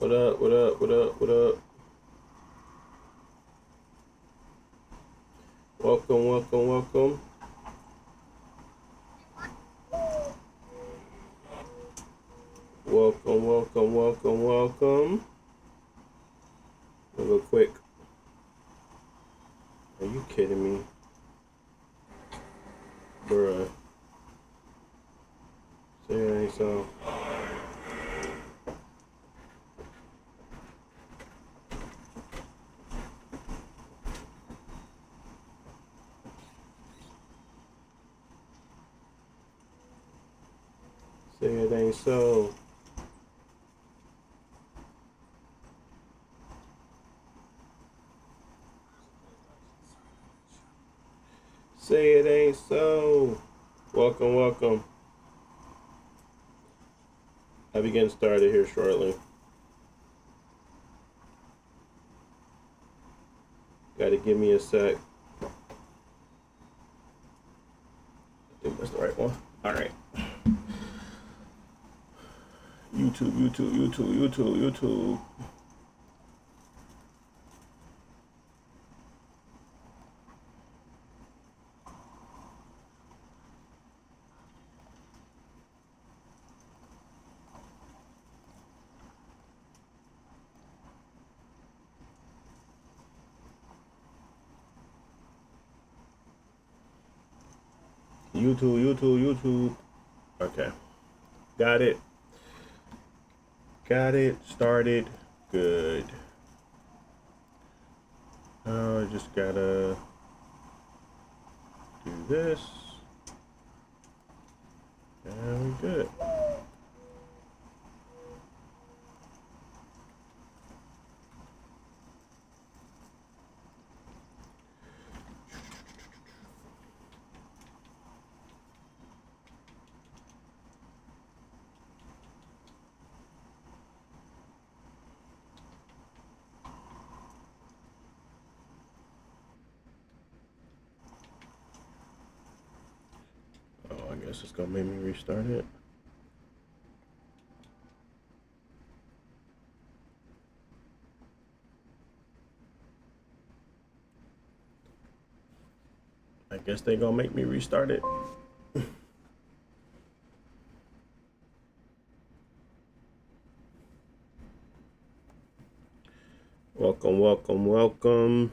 What up? What up? What up? What up? Welcome, welcome, welcome. Welcome, welcome, welcome, welcome. Real quick. Are you kidding me? Bruh. Say it ain't so. Say it ain't so. Say it ain't so. Welcome, welcome. I'll be getting started here shortly. Gotta give me a sec. I think that's the right one. Alright. YouTube. YouTube. Okay. Got it. Started. Good. I just gotta do this. And we're good. I guess it's gonna make me restart it. I guess they gonna make me restart it. Welcome.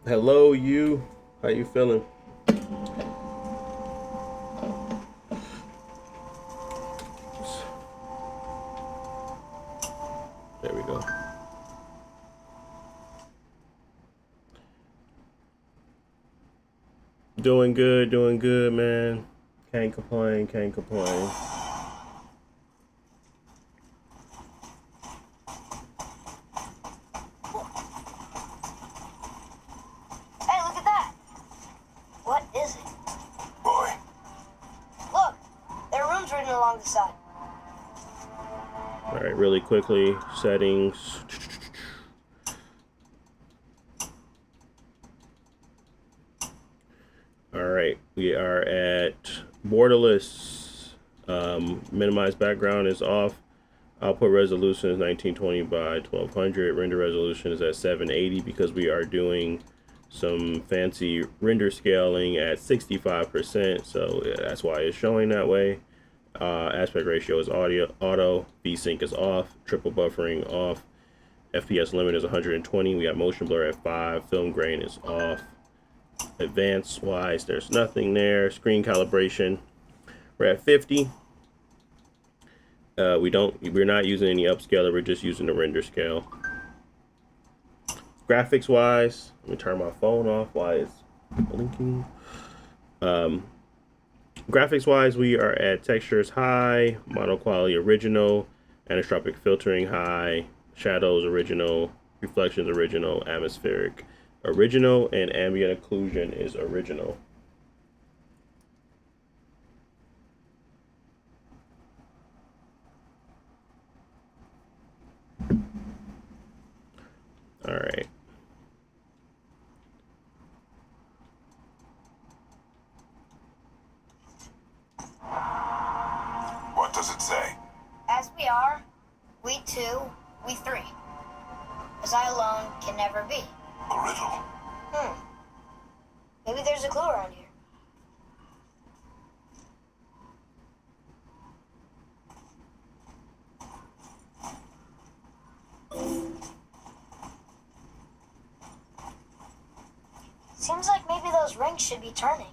Hello, you. How you feeling? There we go. Doing good, man. Can't complain. Hey, look at that. What is it? Boy. Look, there are runes written along the side. All right, really quickly, settings. All right, we are at borderless. Minimize background is off. Output resolution is 1920 by 1200. Render resolution is at 780 because we are doing some fancy render scaling at 65%. So yeah, that's why it's showing that way. Aspect ratio is auto. VSync is off. Triple buffering off. FPS limit is 120. We got motion blur at 5. Film grain is off. Advanced wise, there's nothing there. Screen calibration, we're at 50. We're not using any upscaler. We're just using the render scale. Graphics wise, let me turn my phone off while it's blinking. Graphics wise, we are at textures high, model quality original, anisotropic filtering high, shadows original, reflections original, atmospheric original, and ambient occlusion is original. All right. we are, we two, we three. As I alone can never be. A riddle. Maybe there's a clue around here. Seems like maybe those rings should be turning.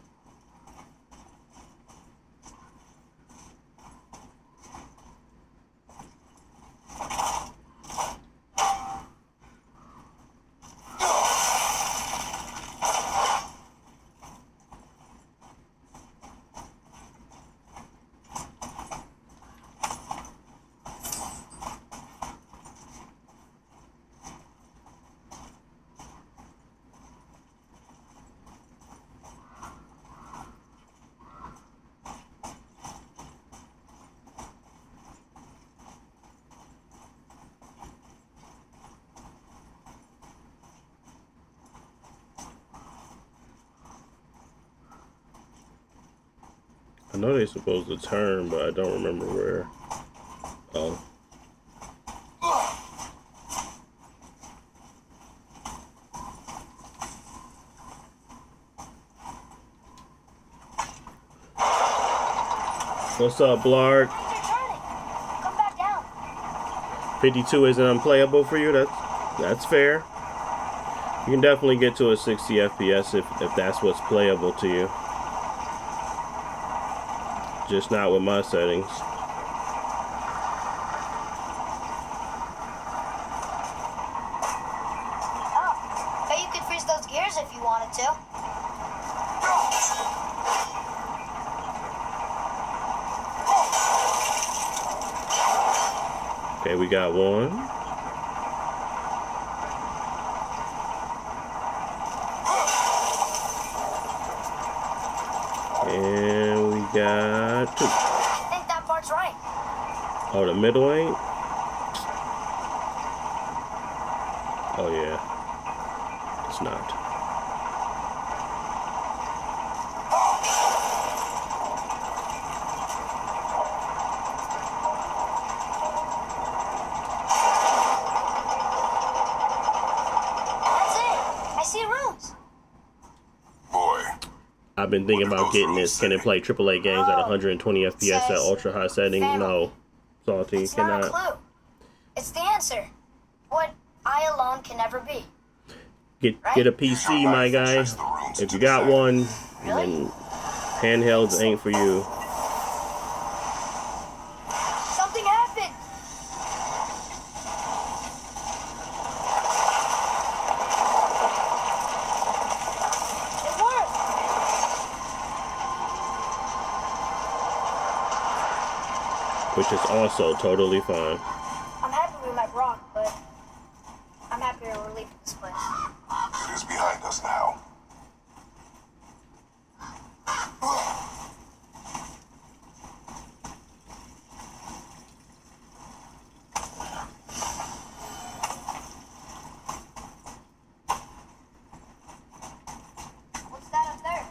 I know they're supposed to turn, but I don't remember where. Oh. What's up, Blarg? They're turning. Come back down. 52 isn't unplayable for you? That's fair. You can definitely get to a 60 FPS if that's what's playable to you. Just not with my settings. Oh, bet you could freeze those gears if you wanted to. Okay, we got one. And we got two. I think that part's right. Oh, the middle ain't? Oh, yeah. It's not. That's it. I see runes. Boy, I've been thinking about getting this. Can it play AAA games at 120 FPS at Says ultra high settings? family. No. Salty It's not a cannot. clue. It's the answer. What I alone can never be. Get a PC, my guy. If you got one, then handhelds ain't for you. Something happened. It worked. Which is also totally fine. I'm happy we met Brock, but I'm happier we're leaving this place. it is behind us now. What's that up there?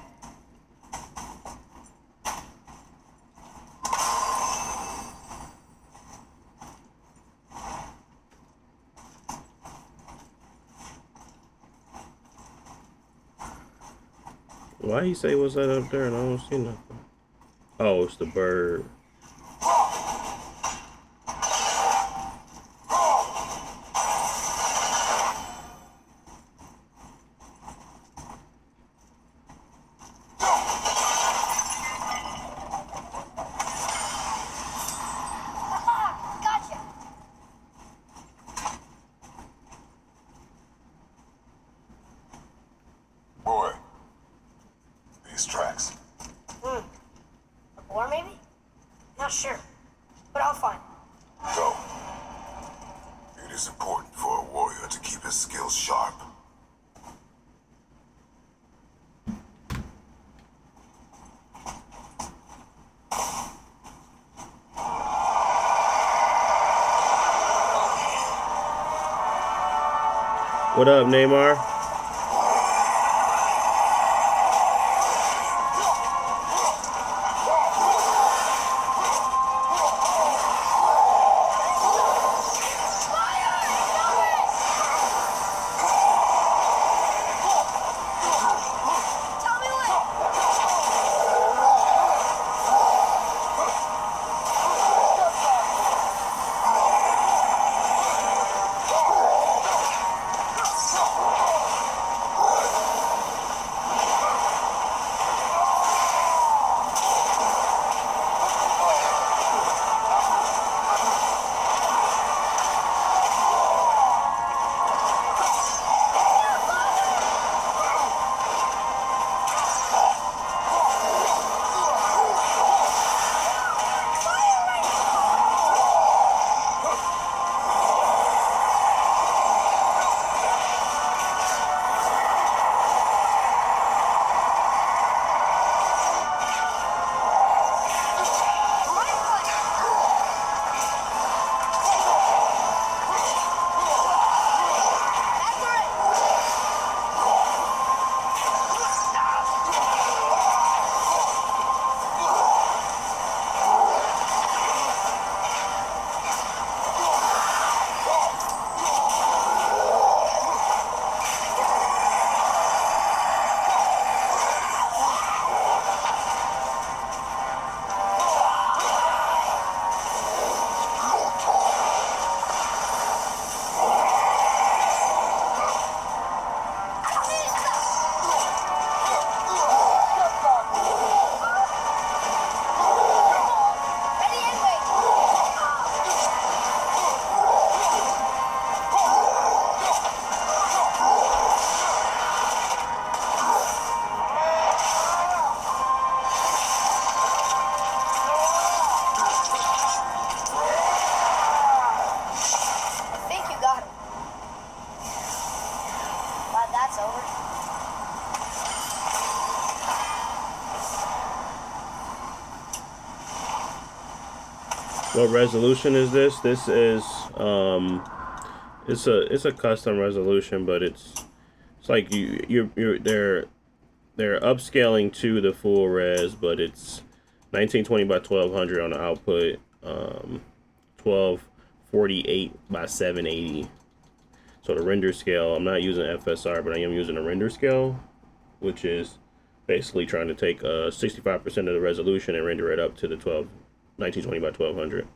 Why he say what's that up there and I don't see nothing? Oh, it's the bird. Gotcha. Boy, these tracks. A boar, maybe? Not sure, but I'll find it. Go. It is important for a warrior to keep his skills sharp. What up, Neymar? What resolution is this? This is it's a custom resolution, but it's like you're they're upscaling to the full res, but it's 1920 by 1200 on the output, 1248 by 780. So the render scale, I'm not using FSR, but I am using a render scale, which is basically trying to take 65% of the resolution and render it up to the 1920 by 1200.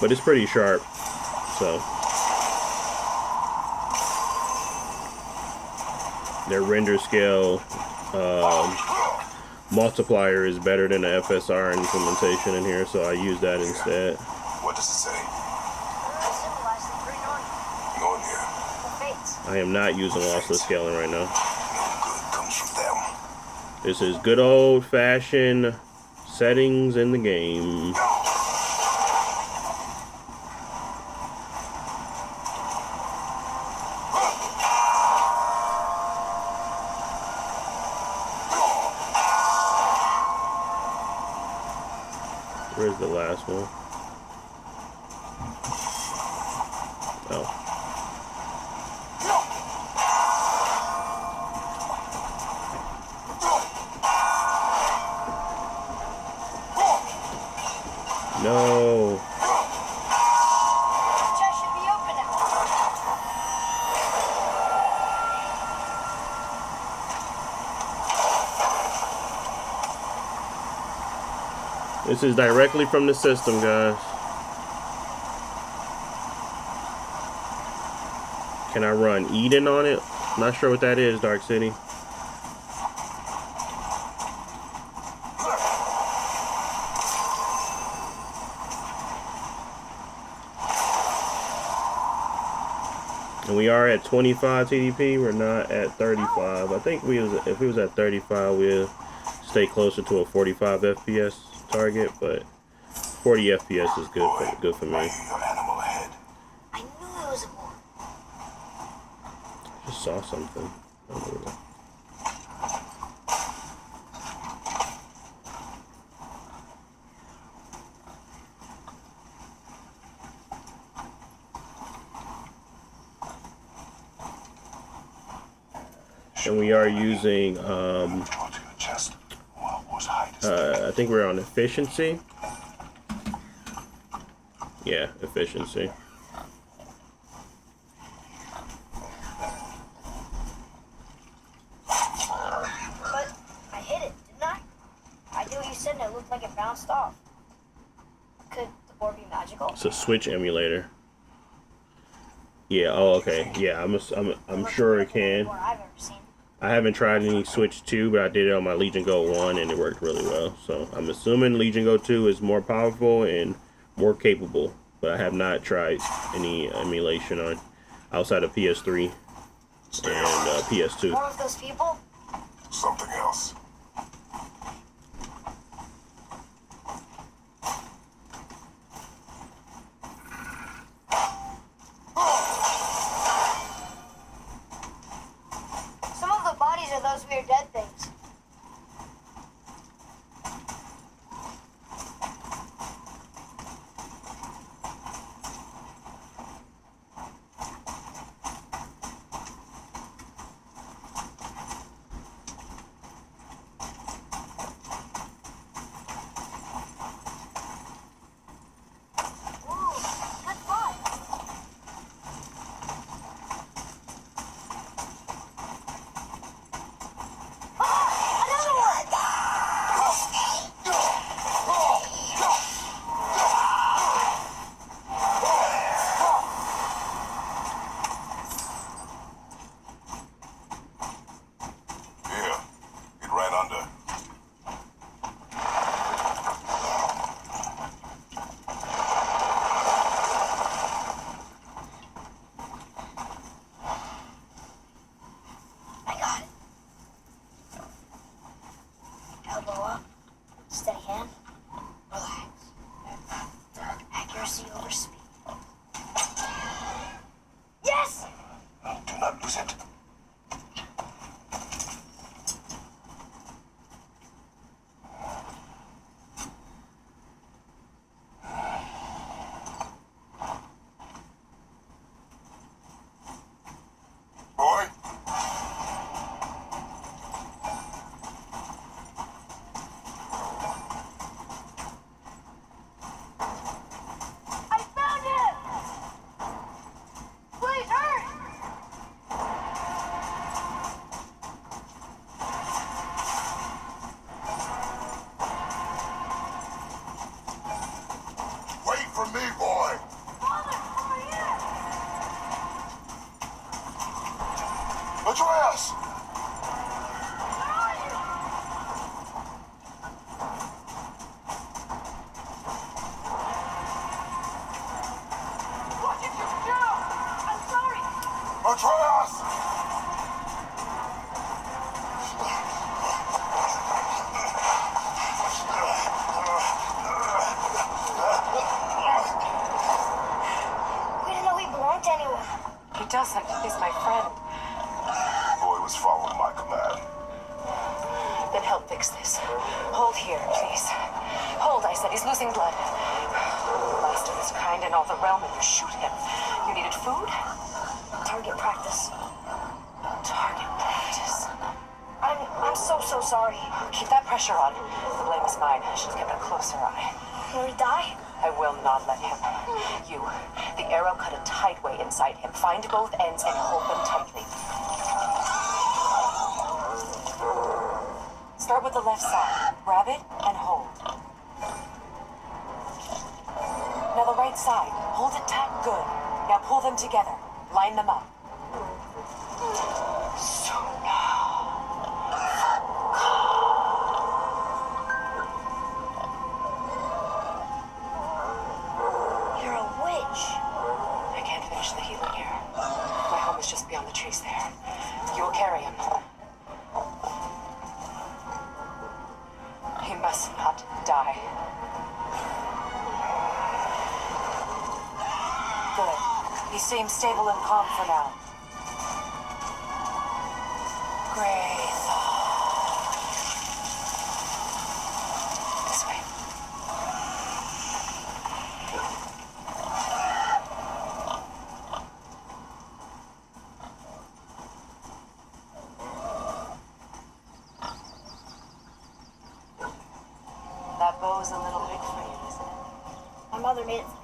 But it's pretty sharp, so their render scale multiplier is better than the FSR implementation in here, so I use that instead. What does it say? I am not using lossless scaling right now. No good comes from them. This is good old-fashioned settings in the game. Where's the last one? Oh. No. Chest should be open now. This is directly from the system, guys. Can I run Eden on it? Not sure what that is, Dark City. And we are at 25 TDP. We're not at 35. I think if we was at 35, we'd stay closer to a 45 FPS target, but 40 FPS is good for me. Your animal ahead. I knew it was a boar. Just saw something. I don't know. And we are using I think we're on efficiency. Yeah, efficiency. But I hit it, didn't I? I did what you said and it looked like it bounced off. Could the board be magical? It's a Switch emulator. Yeah. Oh, okay. Yeah, I'm sure it can. I've ever seen. I haven't tried any Switch 2, but I did it on my Legion Go 1 and it worked really well. So I'm assuming Legion Go 2 is more powerful and more capable, but I have not tried any emulation on outside of PS3 and PS2. More of those people? Something else. Some of the bodies are those weird dead things. Atreus! We didn't know he belonged to anyone. He doesn't. He's my friend. The boy was following my command. Then help fix this. Hold here, please. Hold, I said. He's losing blood. Last of his kind in all the realm, and you shoot him. You needed food? Target practice. Target practice. I'm so sorry. Keep that pressure on. The blame is mine. I should have kept a closer eye. Will he die? I will not let him. You, the arrow cut a tight way inside him. Find both ends and hold them tightly. Start with the left side. Grab it and hold. Now the right side. Hold it tight. Good. Now pull them together. Line them up. So now. You're a witch. I can't finish the healing here. My home is just beyond the trees there. You will carry him. He must not die. Good. He seems stable and calm for now. Great thought. This way. That bow's a little big for you, isn't it? My mother made it for me.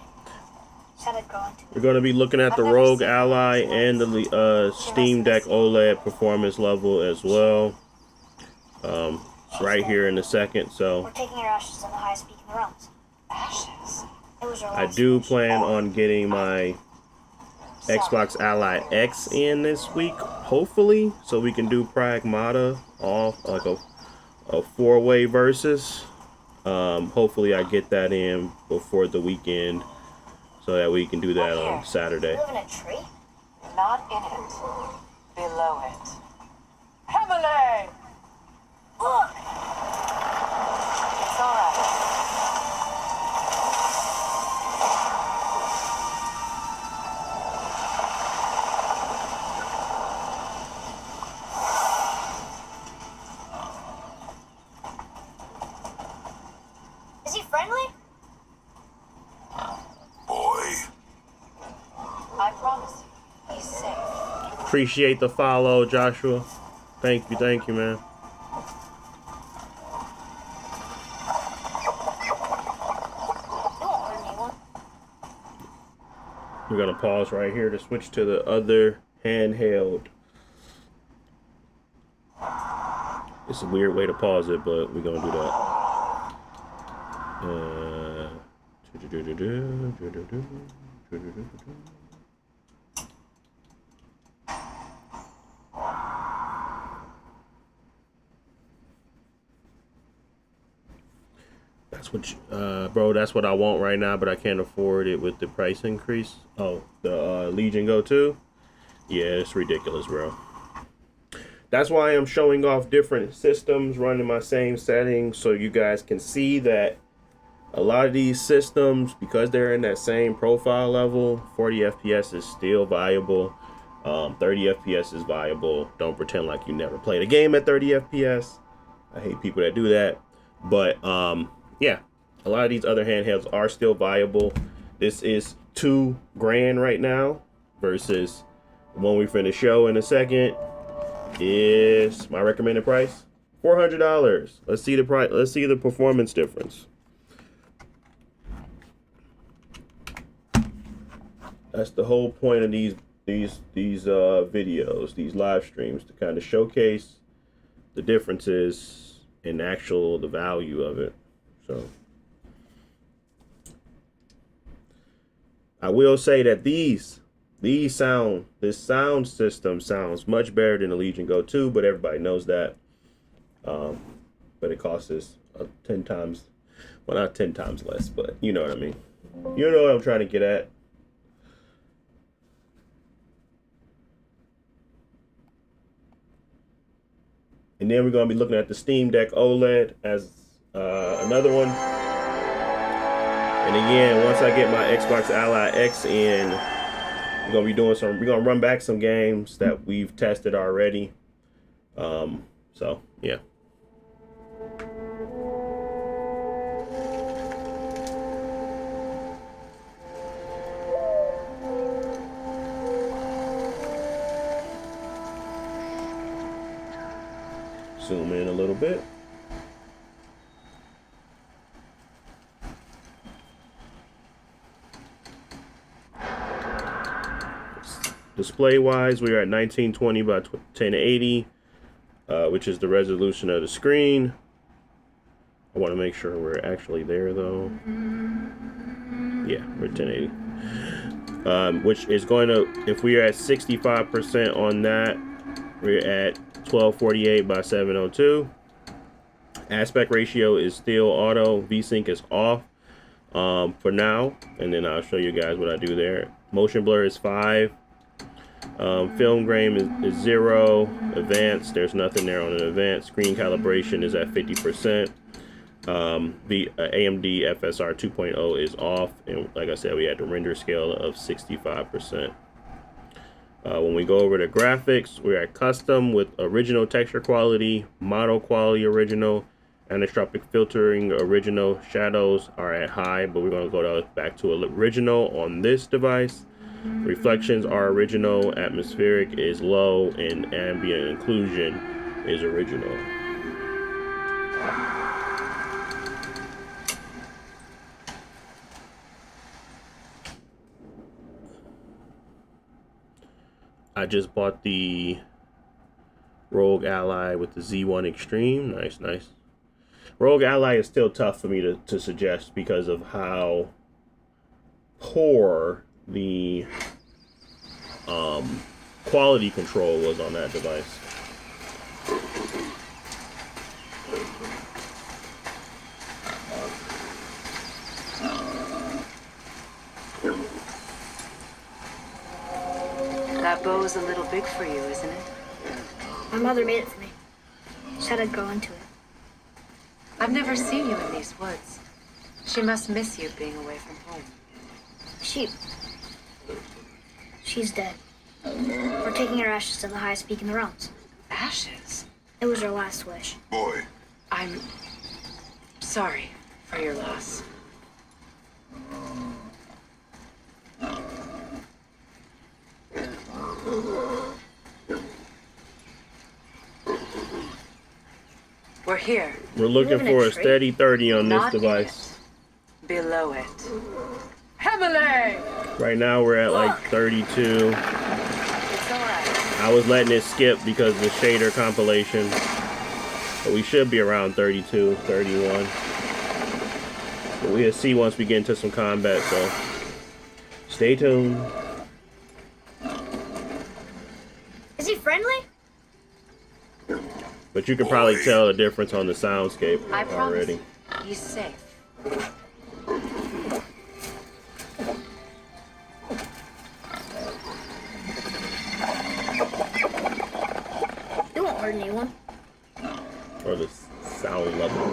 Said I'd grow into it. We're going to be looking at the I've never Rogue seen Ally one and the Steam Deck OLED performance level as well. Right here in a second. So We're taking our ashes to the highest peak in the realms. Ashes. It was our I last do wish. plan on getting my Xbox Ally X in this week, hopefully, so we can do Pragmata off like a four-way versus. Hopefully I get that in before the weekend so that we can do that on You Saturday. live in a tree? Not in it. Below it. Emily! Look! It's all right. Is he friendly? Boy, I promise you, he's safe. Appreciate the follow, Joshua. Thank you, man. You won't hurt anyone. We're gonna pause right here to switch to the other handheld. It's a weird way to pause it, but we're gonna do that. That's what, bro. That's what I want right now, but I can't afford it with the price increase. Oh, the Legion Go 2. Yeah, it's ridiculous, bro. That's why I'm showing off different systems running my same settings, so you guys can see that a lot of these systems, because they're in that same profile level, 40 FPS is still viable. 30 FPS is viable. Don't pretend like you never played a game at 30 FPS. I hate people that do that. But yeah, a lot of these other handhelds are still viable. This is $2,000 right now versus one we finna show in a second is my recommended price $400. Let's see the price. Let's see the performance difference. That's the whole point of these videos, these live streams, to kind of showcase the differences in the value of it. So I will say that this sound system sounds much better than the Legion Go 2, but everybody knows that. But it costs us 10 times, well, not 10 times less, but you know what I mean. You know what I'm trying to get at. And then we're going to be looking at the Steam Deck OLED as another one. And again, once I get my Xbox Ally X in, we're going to be doing we're going to run back some games that we've tested already. So, yeah. Zoom in a little bit. Display wise, we are at 1920 by 1080, which is the resolution of the screen. I want to make sure we're actually there though. Yeah, we're 1080. Which is going to, if we are at 65% on that, we're at 1248 by 702. Aspect ratio is still auto. VSync is off for now, and then I'll show you guys what I do there. Motion blur is 5. Film grain is 0. Advanced, there's nothing there on an advanced. Screen calibration is at 50%. The AMD FSR 2.0 is off, and like I said, we had the render scale of 65%. When we go over to graphics, we're at custom with original texture quality, model quality original, anisotropic filtering original. Shadows are at high, but we're going to go back to original on this device. Reflections are original, atmospheric is low, and ambient occlusion is original. I just bought the Rogue Ally with the Z1 Extreme. Nice, nice. Rogue Ally is still tough for me to suggest because of how poor the quality control was on that device. That bow's a little big for you, isn't it? My mother made it for me. Said I'd grow into it. I've never seen you in these woods. She must miss you being away from home. She's dead. We're taking her ashes to the highest peak in the realms. Ashes? It was her last wish. Boy, I'm sorry for your loss. We're here. We're looking for a steady 30 on this Not device. in it. Below it. Heavily! Right now we're at like 32. It's alright. I was letting it skip because of the shader compilation. But we should be around 32, 31. But we'll see once we get into some combat, so stay tuned. Is he friendly? But you can probably tell the difference on the soundscape I promise. already. He's safe. He won't hurt anyone. Or the sound level.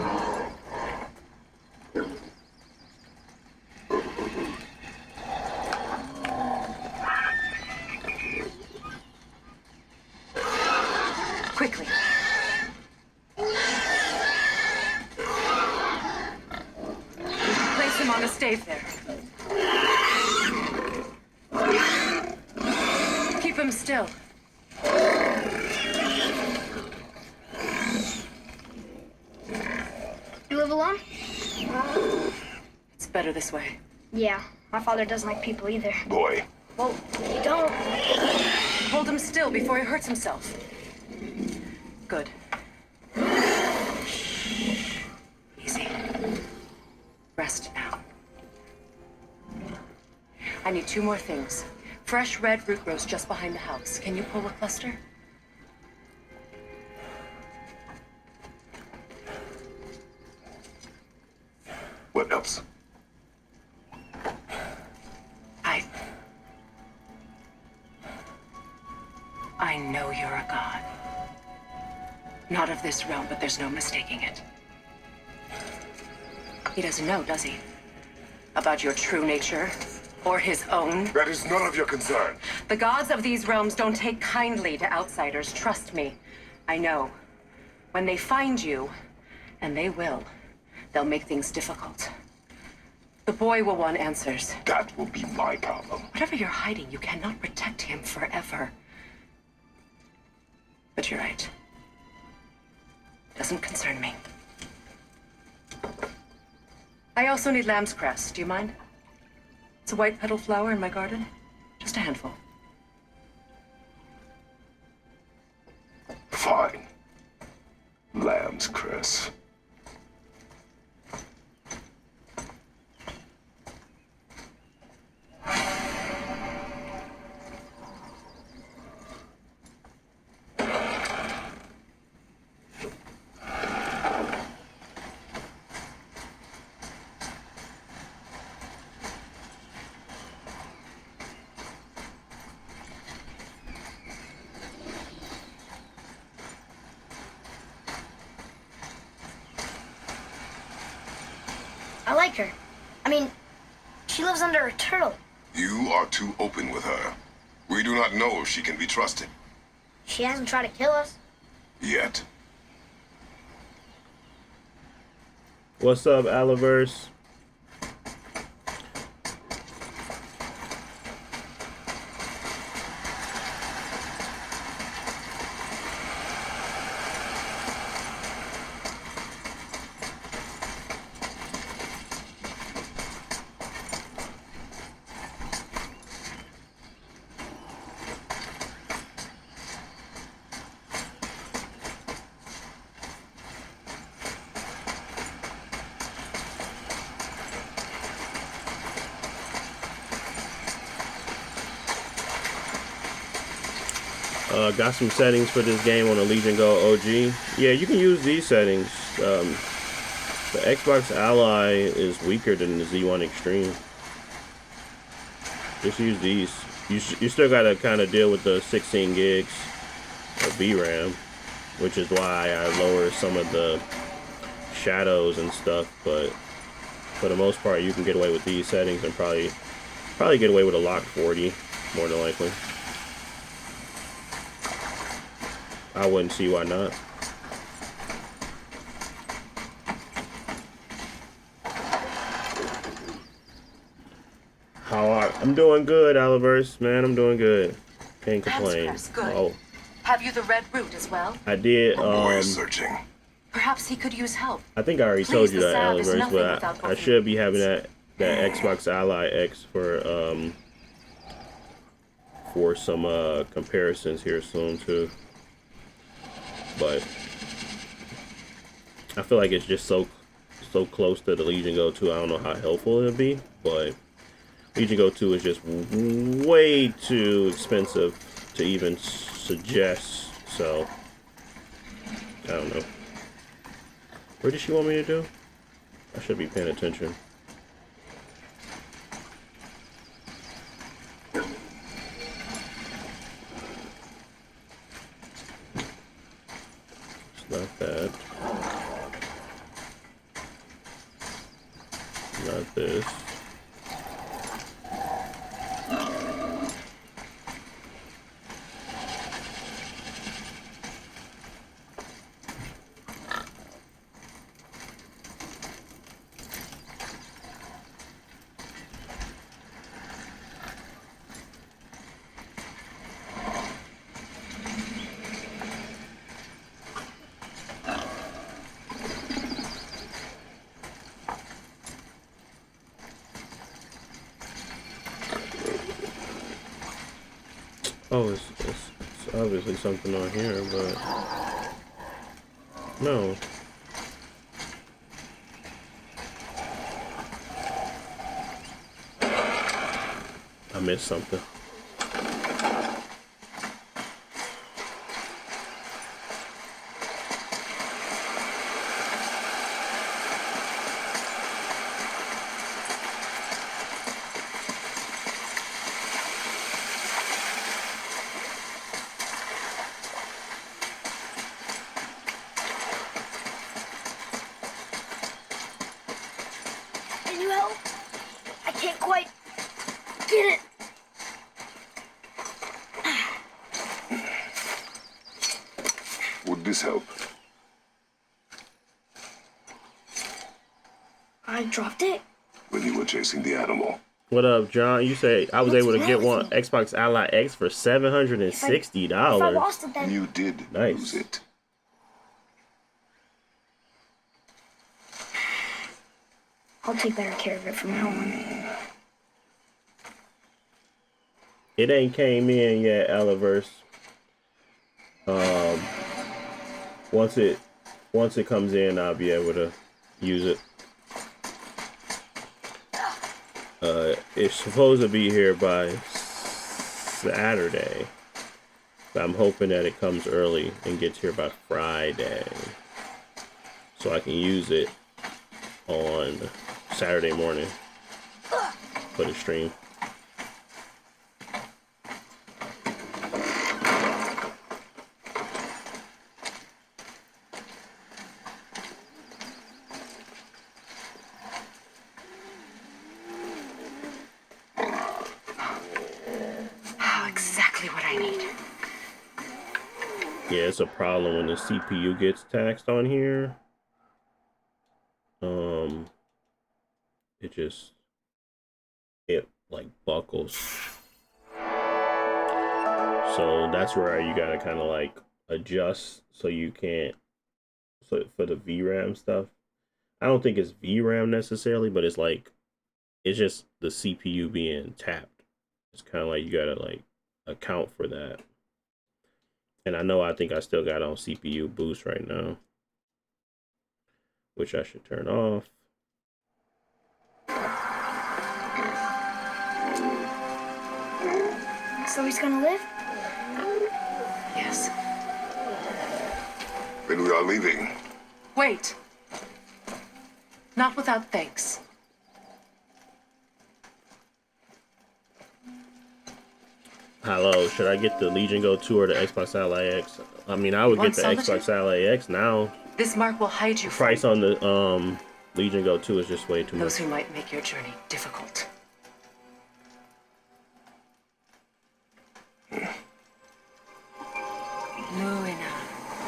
Quickly. Place him on a stave there. Keep him still. You live alone? It's better this way. Yeah. My father doesn't like people either. boy, Well, don't. Hold him still before he hurts himself. Good. Easy. Rest now. I need 2 more things. Fresh red root roast just behind the house. Can you pull a cluster? what else? I know you're a god. Not of this realm, but there's no mistaking it. He doesn't know, does he? About your true nature? Or his own? That is none of your concern. The gods of these realms don't take kindly to outsiders, trust me. I know. When they find you, and they will, they'll make things difficult. The boy will want answers. That will be my problem. Whatever you're hiding, you cannot protect him forever. But you're right. Doesn't concern me. I also need lamb's cress. Do you mind? It's a white petal flower in my garden. Just a handful. Fine. Lamb's cress. I like her. I mean, she lives under a turtle. You are too open with her. We do not know if she can be trusted. She hasn't tried to kill us. Yet. What's up, Aliverse? Got some settings for this game on the Legion Go OG. Yeah, you can use these settings. The Xbox Ally is weaker than the Z1 Extreme. Just use these. You still gotta kind of deal with the 16 gigs of VRAM, which is why I lower some of the shadows and stuff. But for the most part, you can get away with these settings and probably get away with a locked 40 more than likely. I wouldn't see why not. I'm doing good, Aliverse, man. I'm doing good. Can't complain. Lamb's cress, good. Oh, Have you the red root as well? I did. The boy is searching. Perhaps he could use help. I think I already Please, told you the that, salve is Aliverse, nothing but without I both should be having ingredients. that Xbox Ally X for some comparisons here soon too. But I feel like it's just so close to the Legion Go 2. I don't know how helpful it'll be, but Legion Go 2 is just way too expensive to even suggest. So I don't know. What did she want me to do? I should be paying attention. It's not that. Not this. Oh, it's obviously something on here, but no. I missed something. No, I can't quite get it. Would this help? I dropped it. When you were chasing the animal. What up, John? You say I was What's able to wrong get with one me? Xbox Ally X for $760. If I lost it, then You did Nice. lose it. I'll take better care of it from now on. It ain't came in yet, Eleverse. Once it comes in, I'll be able to use it. It's supposed to be here by Saturday, but I'm hoping that it comes early and gets here by Friday, so I can use it on Saturday morning for the stream. Exactly what I need. Yeah, it's a problem when the CPU gets taxed on here. It like buckles. So that's where you gotta kind of like adjust so you can't. So for the VRAM stuff, I don't think it's VRAM necessarily, but it's just the CPU being tapped. It's kind of like you gotta like account for that. And I think I still got on CPU boost right now, which I should turn off. So he's gonna live? Yes. When we are leaving. Wait. Not without thanks. Hello, should I get the Legion Go 2 or the Xbox Ally X? I mean, I would get Want the solitude? Xbox Ally X now. This mark will hide you The from price on the Legion Go 2 is just way too those much. who might make your journey difficult.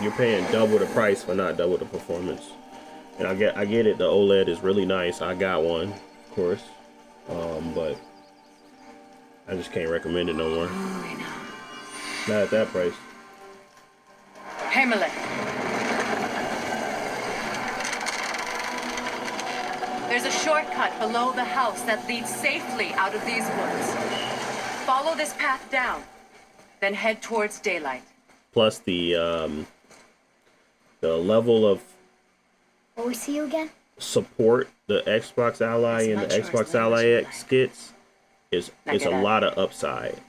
You're paying double the price for not double the performance. And I get it, the OLED is really nice. I got one, of course. But I just can't recommend it no more. Not at that price. Hamlet. There's a shortcut below the house that leads safely out of these woods. Follow this path down, then head towards daylight. Plus the level of Will we see you again? support the Xbox Ally As and the much or Xbox as little Ally as you X gets is Now a get out. lot of upside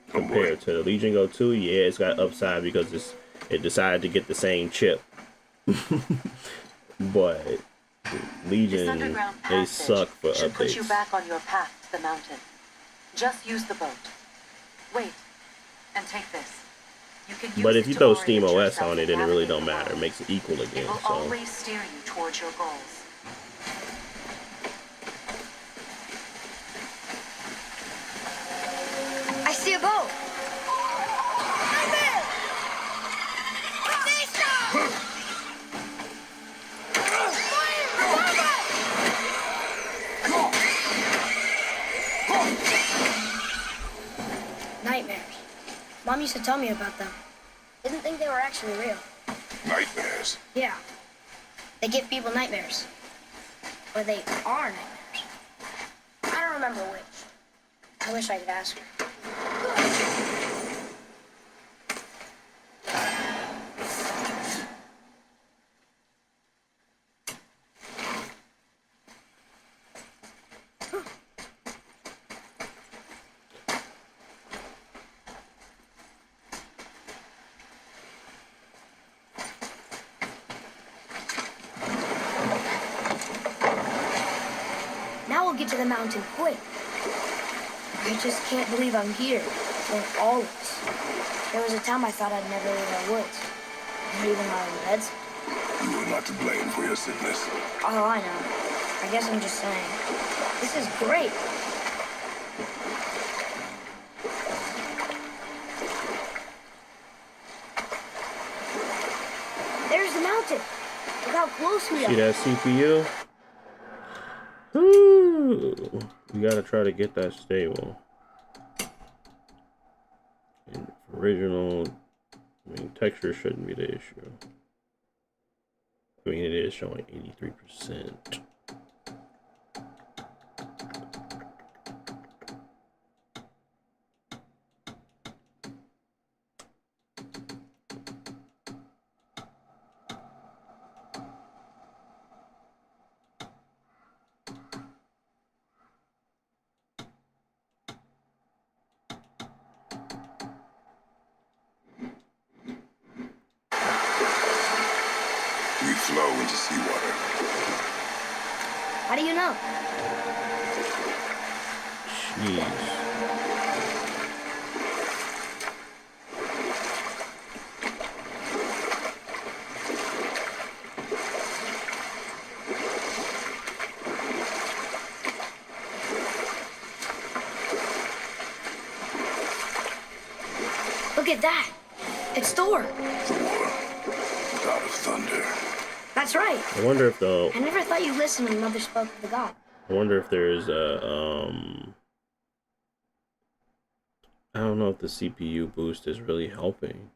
compared to the Legion Go 2. Yeah, it's got upside because it decided to get the same chip. But This Legion, underground they passage suck for should put you updates. back on your path to the mountain. Just use the boat. Wait, and take this. You can use But if it you to throw orient Steam OS yourself on it, and then it really navigate don't the matter. It world. makes it equal It again. will So always steer you towards your goals. I see a boat. Nightmares. Mom used to tell me about them. Didn't think they were actually real. Nightmares. Yeah. They give people nightmares. Or they are nightmares. I don't remember which. I wish I could ask her. Now we'll get to the mountain quick. I just can't believe I'm here. For always. There was a time I thought I'd never leave our woods. Not even our beds. You were not to blame for your sickness. Oh, I know. I guess I'm just saying. This is great. There's the mountain. Look how close we are. See that CPU? Ooh, you gotta try to get that stable. And original, I mean, texture shouldn't be the issue. I mean, it is showing 83%. We flow into seawater. How do you know? Jeez. Look at that. It's Thor. Thor, god of thunder. That's right. I wonder if the I never thought you listened when Mother spoke of the god. I wonder if there's a I don't know if the CPU boost is really helping.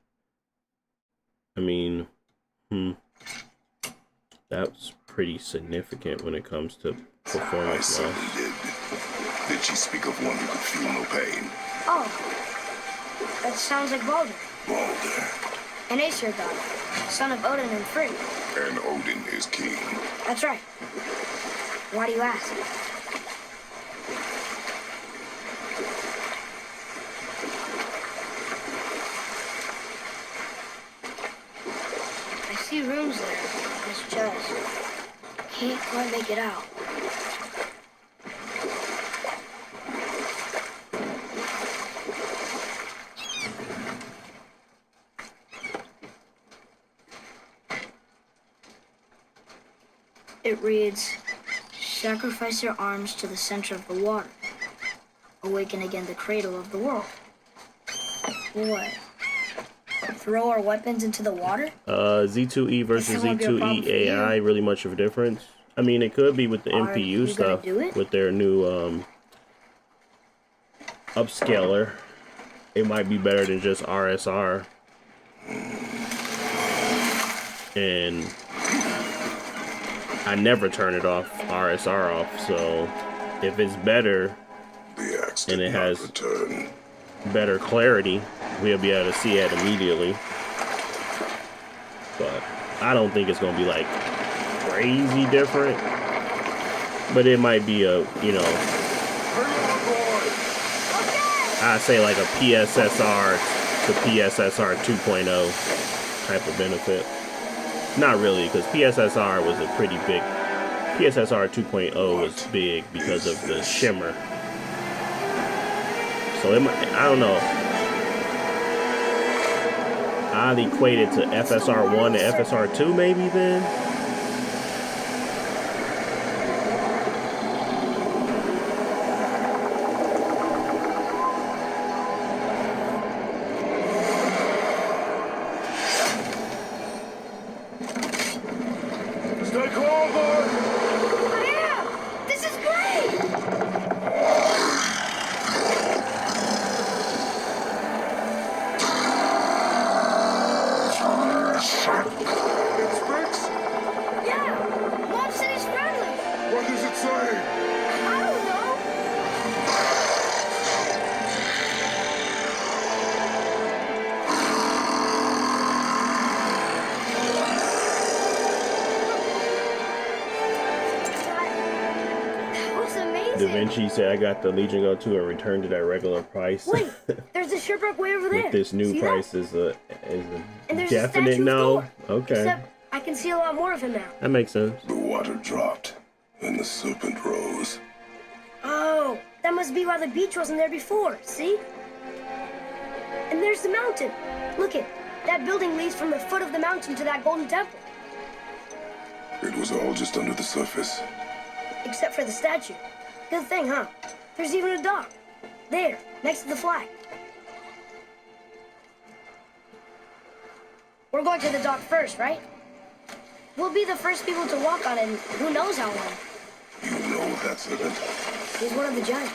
I mean, that's pretty significant when it comes to I performance certainly loss. did. Did she speak of one who could feel no pain? Oh, that sounds like Baldur, Balder. an Aesir god, son of Odin and Frigg. And Odin is king. That's right. Why do you ask? I see rooms there on his chest. Can't quite make it out. It reads, sacrifice your arms to the center of the water. Awaken again the cradle of the world. What? Throw our weapons into the water? Z2E versus This won't be a problem Z2E for you. AI, really much of a difference. I mean, it could be with the Are NPU you gonna stuff, do it? with their new upscaler. It might be better than just RSR. And I never turn it off, RSR off, so if it's better The axe and did it not has return. better clarity, we'll be able to see it immediately. But I don't think it's gonna be like crazy different. But it might be a, you know, I say like a PSSR to PSSR 2.0 type of benefit. Not really, because PSSR was a pretty big. PSSR 2.0 was big because of the shimmer. So it might, I don't know. I'd equate it to FSR1 to FSR2 maybe then. Stay calm, boy! Yeah! This is great! It's fixed? Yeah! Mom said he's friendly! What does it say? I don't know! That was Da amazing! Vinci said I got the Legion Go 2 and returned it at regular price. Wait, there's a shipwreck way over there. With this new See price that? is a And there's a definite statue of no. Thor. Okay. Except I can see a lot more of him now. That makes sense. The water dropped, and the serpent rose. Oh, that must be why the beach wasn't there before, see? And there's the mountain. Look it, that building leads from the foot of the mountain to that golden temple. It was all just under the surface. except for the statue. Good thing, huh? There's even a dock. There, next to the flag. We're going to the dock first, right? We'll be the first people to walk on it in who knows how long. You know that's it. He's one of the giants.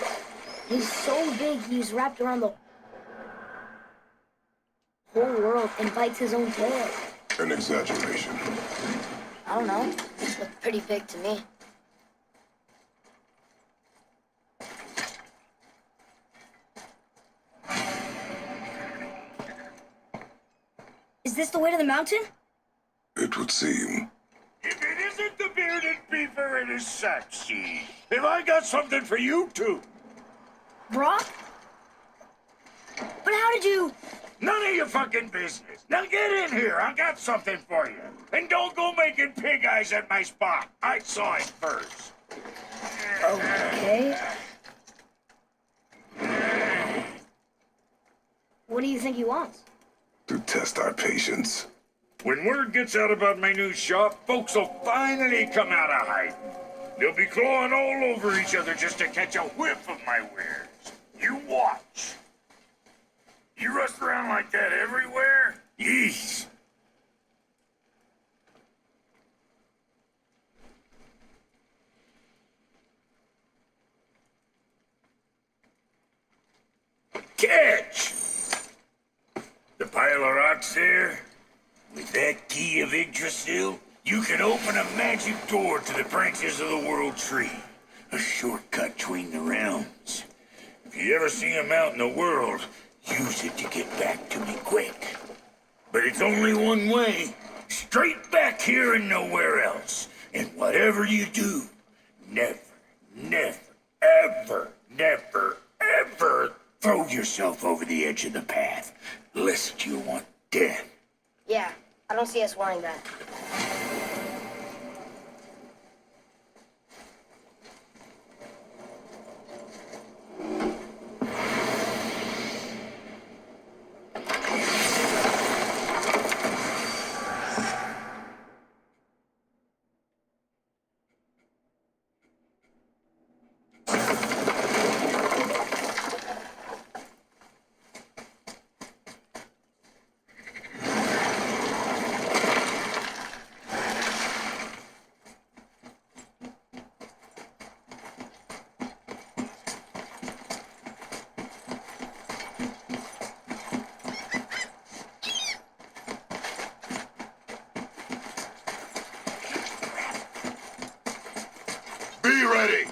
He's so big he's wrapped around the whole world and bites his own tail. An exaggeration. I don't know. It looked pretty big to me. Is this the way to the mountain? It would seem. If it isn't the bearded beaver and his sack seed, have I got something for you too? Brock? But how did you... None of your fucking business. Now get in here. I got something for you. And don't go making pig eyes at my spot. I saw it first. Okay. What do you think he wants? To test our patience. When word gets out about my new shop, folks will finally come out of hiding. They'll be clawing all over each other just to catch a whiff of my wares. You watch. You rush around like that everywhere? Yeesh. Catch! The pile of rocks there? With that key of Yggdrasil, you can open a magic door to the branches of the World Tree. A shortcut between the realms. If you ever see him out in the world, use it to get back to me quick. But it's only one way. Straight back here and nowhere else. And whatever you do, never, ever throw yourself over the edge of the path, lest you want death. Yeah, I don't see us wanting that. Be ready!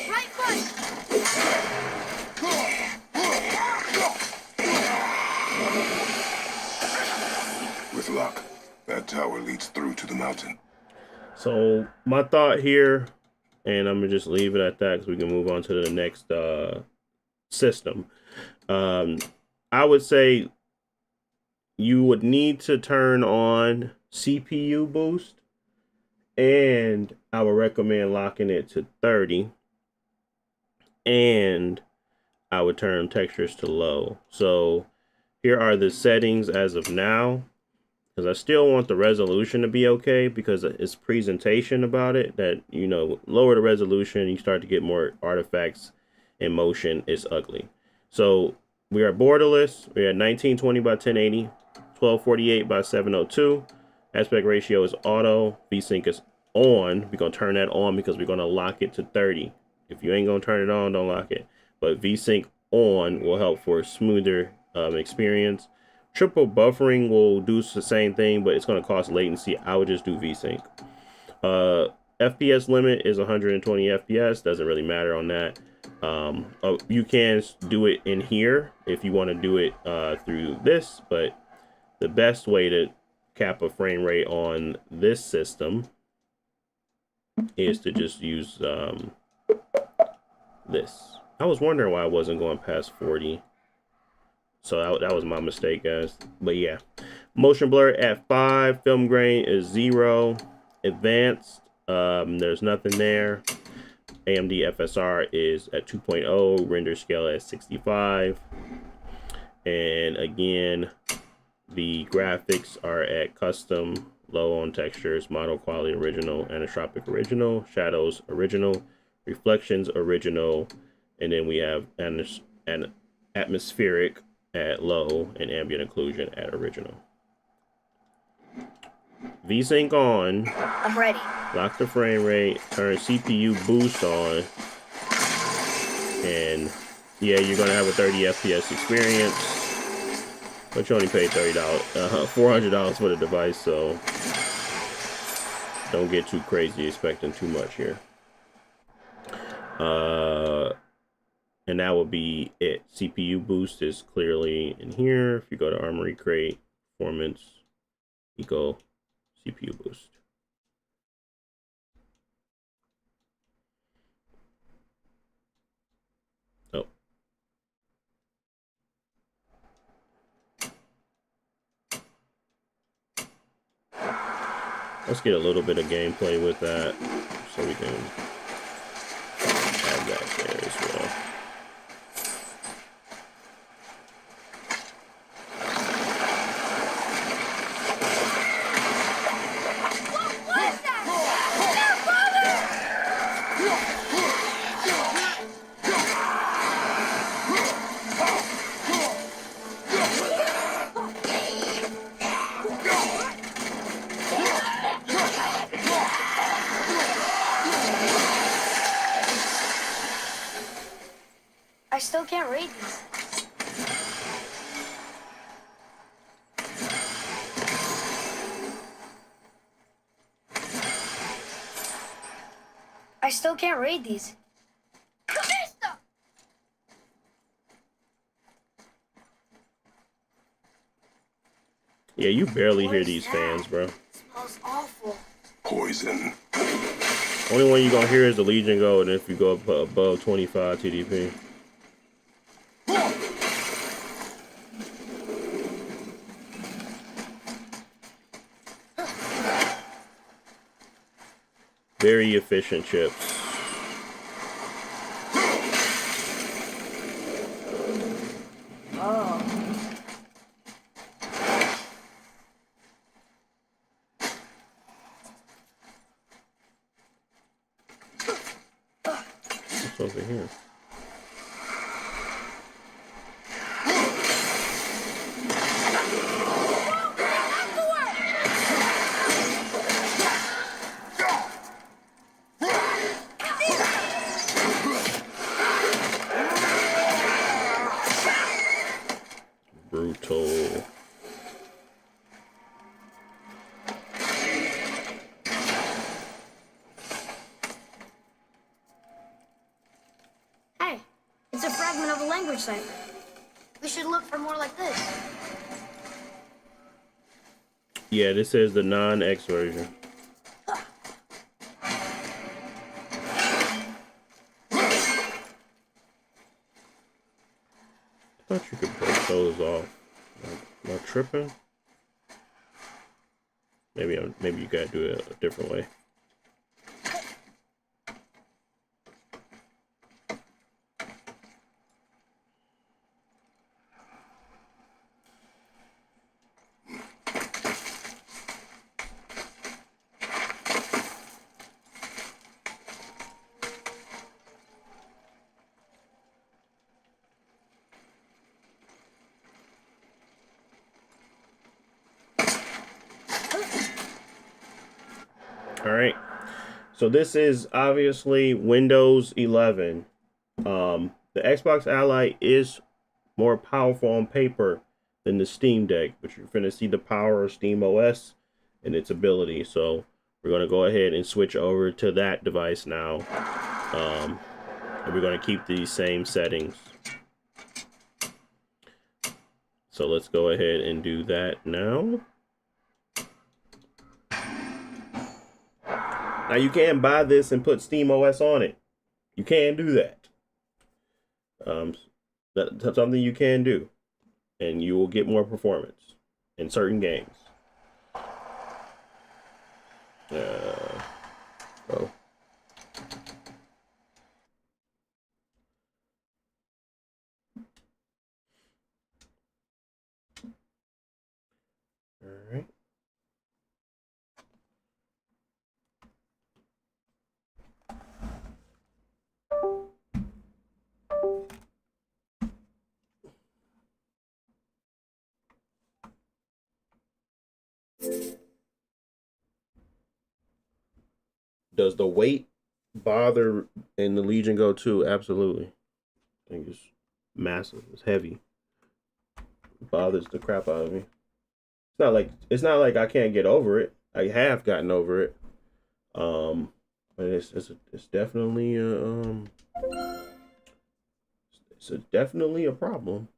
Right foot! With luck, that tower leads through to the mountain. So my thought here, and I'm gonna just leave it at that because we can move on to the next system. I would say you would need to turn on CPU boost, and I would recommend locking it to 30, and I would turn textures to low. So here are the settings as of now, because I still want the resolution to be okay, because it's presentation about it that, you know, lower the resolution, you start to get more artifacts in motion. It's ugly. So we are borderless. We're at 1920 by 1080, 1248 by 702. Aspect ratio is auto. VSync is on. We're going to turn that on because we're going to lock it to 30. If you ain't going to turn it on, don't lock it. But VSync on will help for a smoother experience. Triple buffering will do the same thing, but it's going to cost latency. I would just do VSync. FPS limit is 120 FPS. Doesn't really matter on that. You can do it in here if you want to do it through this, but the best way to cap a frame rate on this system is to just use this I was wondering why I wasn't going past 40. So that was my mistake, guys. But yeah, motion blur at 5. Film grain is 0. Advanced, there's nothing there. AMD FSR is at 2.0. Render scale at 65. And again, the graphics are at custom, low on textures, model quality original, anisotropic original, shadows original, reflections original, and then we have an atmospheric at low and ambient occlusion at original. VSync on. I'm ready. Lock the frame rate. Turn CPU boost on. And yeah, you're gonna have a 30 FPS experience. But you only paid $400 for the device, so don't get too crazy expecting too much here. And that will be it. CPU boost is clearly in here. If you go to Armory Crate, Performance, Eco, CPU boost. Oh. Let's get a little bit of gameplay with that so we can add that there as well. I still can't read these. I still can't read these. Yeah, you barely hear these fans, bro. It smells awful. Poison. Only one you're gonna hear is the Legion go, and if you go above 25 TDP. Very efficient chips. Oh. What's over here? Brutal. Hey, it's a fragment of a language cipher. We should look for more like this. Yeah, this is the non-X version. I thought you could break those off. Am I tripping? Maybe you gotta do it a different way. All right, so this is obviously Windows 11. The Xbox Ally is more powerful on paper than the Steam Deck, but you're going to see the power of Steam OS and its ability. So we're going to go ahead and switch over to that device now. And we're going to keep these same settings. So let's go ahead and do that now. Now you can buy this and put Steam OS on it. You can do that. Um, that's something you can do, and you will get more performance in certain games. Oh, all right. Does the weight bother in the Legion Go 2? Absolutely. I think it's massive. It's heavy. It bothers the crap out of me. It's not like I can't get over it. I have gotten over it. But it's definitely definitely a problem.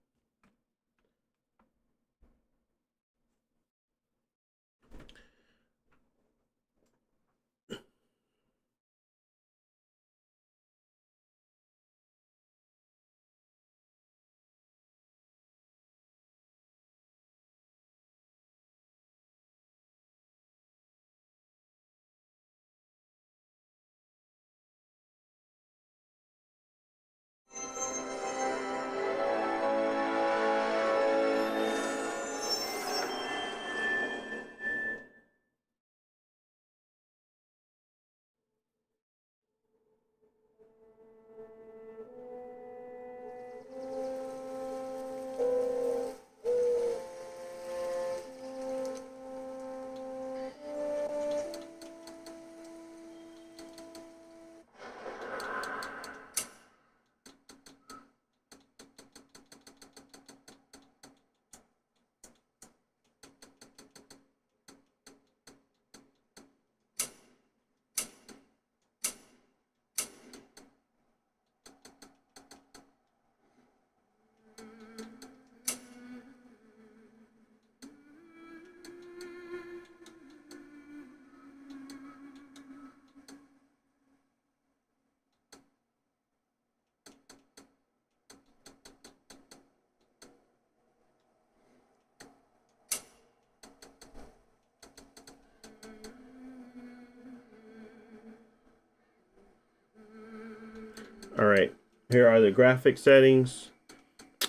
All right. Here are the graphic settings.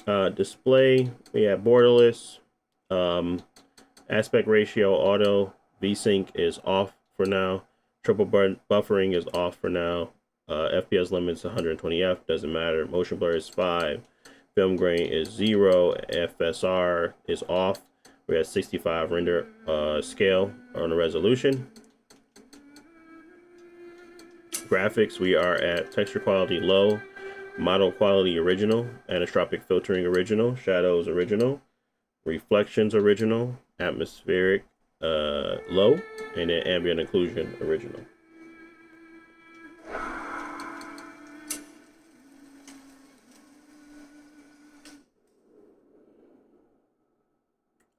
Display. We have borderless. Aspect ratio auto. VSync is off for now. Triple buffering is off for now. FPS limits 120F. Doesn't matter. Motion blur is 5. Film grain is 0. FSR is off. We have 65 render scale on the resolution. Graphics, we are at texture quality low, model quality original, anisotropic filtering original, shadows original, reflections original, atmospheric low, and then ambient occlusion original.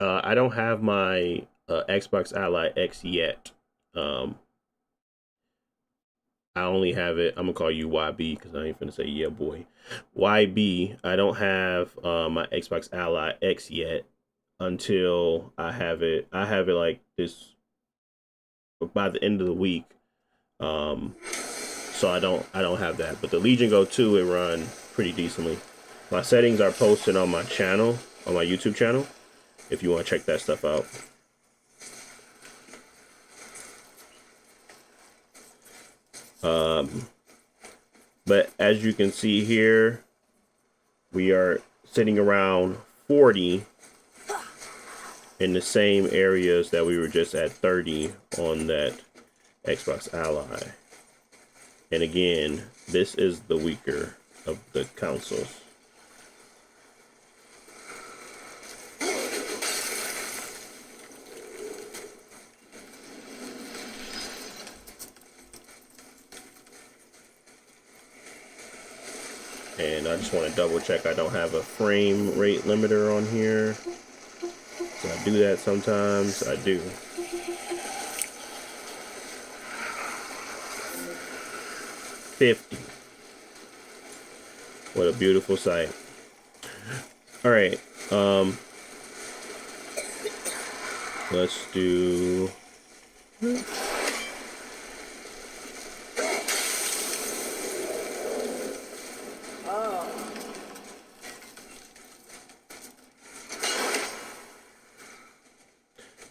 I don't have my Xbox Ally X yet. I only have it. I'm gonna call you YB because I ain't finna say yeah boy. YB. I don't have my Xbox Ally X yet until I have it. I have it like this by the end of the week. So I don't have that. But the Legion Go 2 it run pretty decently. My settings are posted on my channel, on my YouTube channel, if you want to check that stuff out. But as you can see here, we are sitting around 40 in the same areas that we were just at 30 on that Xbox Ally. And again, this is the weaker of the consoles. And I just want to double check I don't have a frame rate limiter on here. So I do that sometimes. I do. What a beautiful sight. All right. Let's do.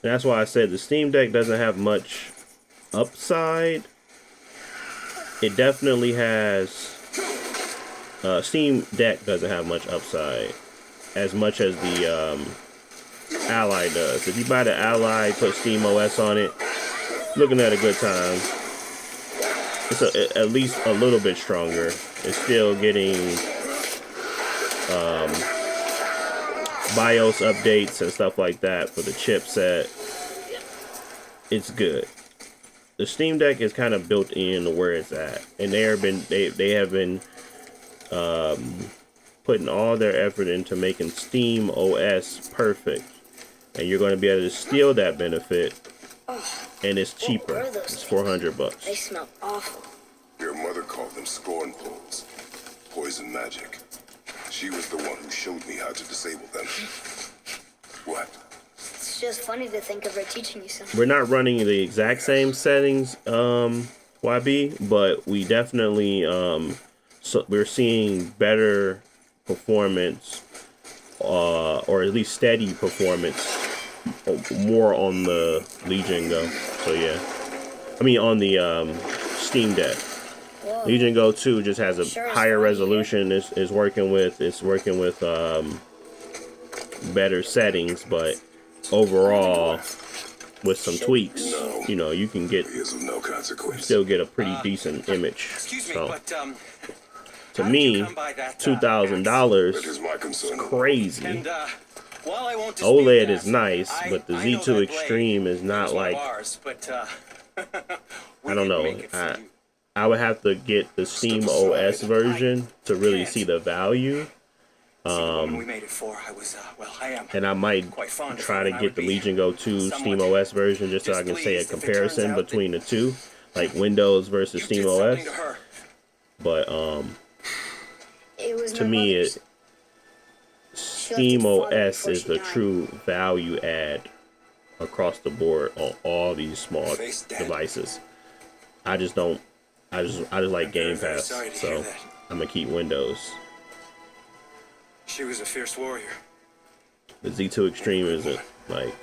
That's why I said the Steam Deck doesn't have much upside. It definitely has. Steam Deck doesn't have much upside, as much as the Ally does. If you buy the Ally, put Steam OS on it, looking at a good time. It's at least a little bit stronger. It's still getting BIOS updates and stuff like that for the chipset. It's good. The Steam Deck is kind of built in where it's at, and they have been putting all their effort into making Steam OS perfect, and you're going to be able to steal that benefit, and it's cheaper. It's $400. They smell awful. Your mother called them scorn poles. Poison magic. She was the one who showed me how to disable them. What? It's just funny to think of her teaching you something. We're not running the exact same settings, YB, but we definitely so we're seeing better performance, or at least steady performance, more on the Legion Go. So yeah, I mean on the Steam Deck. Whoa. Legion Go 2 just has a Sure is higher funny, resolution. It's working with better settings, but overall, with some tweaks, you know, you can get He is of no consequence. still get a pretty decent image. Excuse me, So but to how did you me, come by that, $2,000 That is my concern. crazy. And while I won't dispute OLED that, is nice, but the I know Z2 that blade Extreme is not was one of like, ours, but we I don't didn't know. make it for you. I would have to get the Steam OS version to really see the value. See, the woman we made it for, I was well, I am. And I might quite fond of try her, to and I get would the be Legion Go 2 Steam somewhat OS version just so I can say a displeased if it turns comparison out between the two, like Windows versus You Steam did OS. something to her. But It was to my me, mother's. Steam father OS before is she the died. true value add across the board on all these small Face dead. devices. I just like Game very Pass, sorry to so hear that. I'm gonna keep Windows. She was a fierce warrior. The Z2 Extreme isn't like,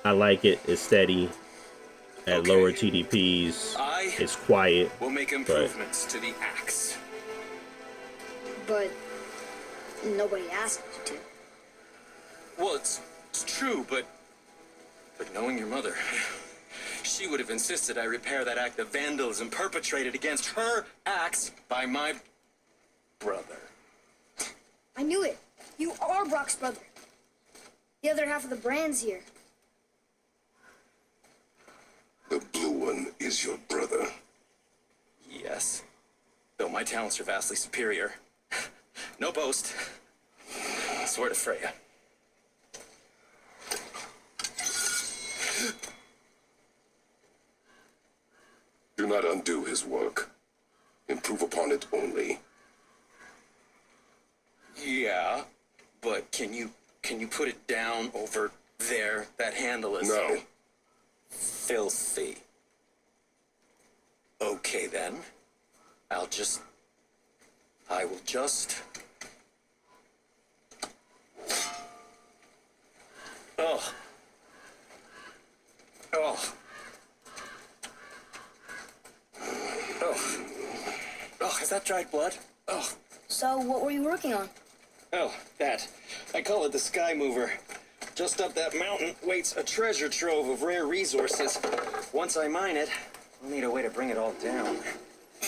I like it. It's steady at Okay. lower TDPs. I It's quiet. will make improvements to the axe. But nobody asked you to. Well, it's true, but knowing your mother, she would have insisted I repair that act of vandalism perpetrated against her axe by my brother. I knew it. You are Brock's brother. The other half of the brand's here. The blue one is your brother. Yes, though my talents are vastly superior. No boast. I swear to Freya. Do not undo his work. Improve upon it only. Yeah, but can you put it down over there? That handle is No. filthy. Okay then. I will just. Oh. Oh. Oh. Oh, is that dried blood? Oh. So what were you working on? Oh, that. I call it the Sky Mover. Just up that mountain waits a treasure trove of rare resources. Once I mine it, I'll need a way to bring it all down.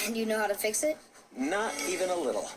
And you know how to fix it? Not even a little.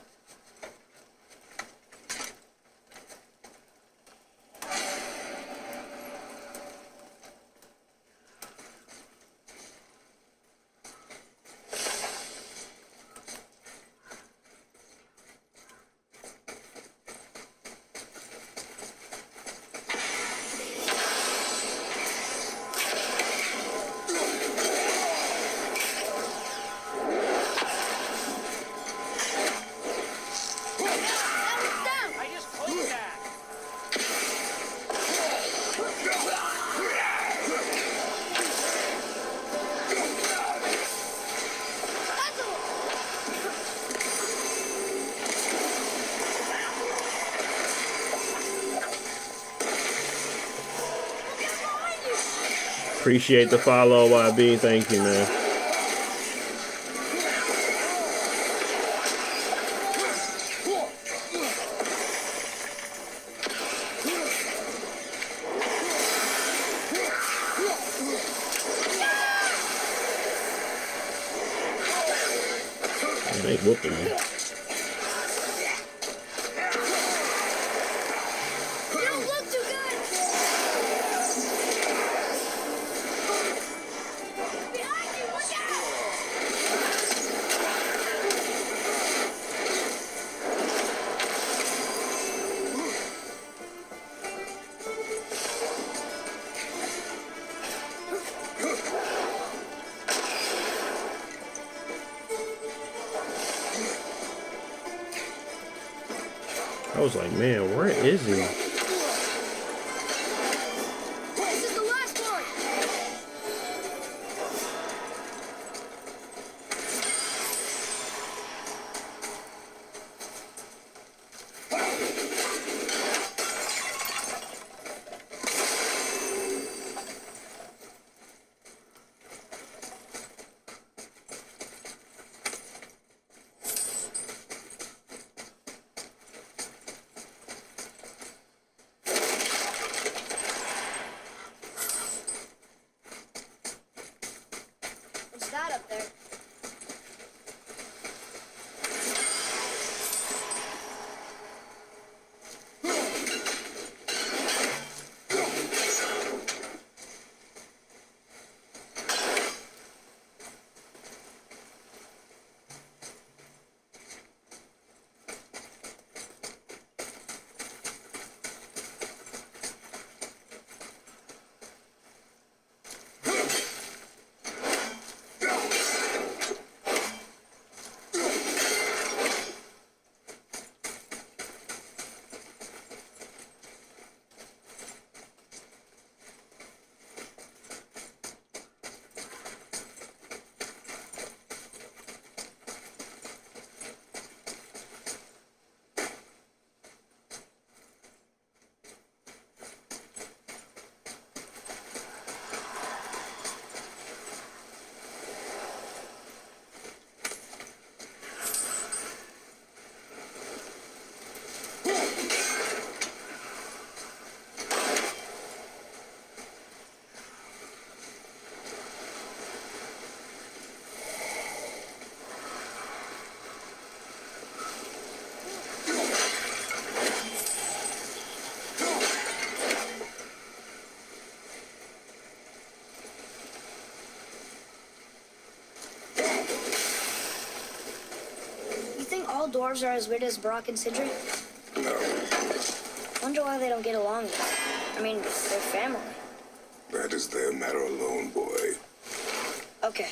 Appreciate the follow, YB. Thank you, man. They whooping me. You don't look too good. Behind you, look out! I was like, man, where is he? This is the last one. What's that up there? You think all dwarves are as weird as Brock and Sidri? No, Wonder why they don't get along though. I mean, they're family. that is their matter alone, boy. Okay.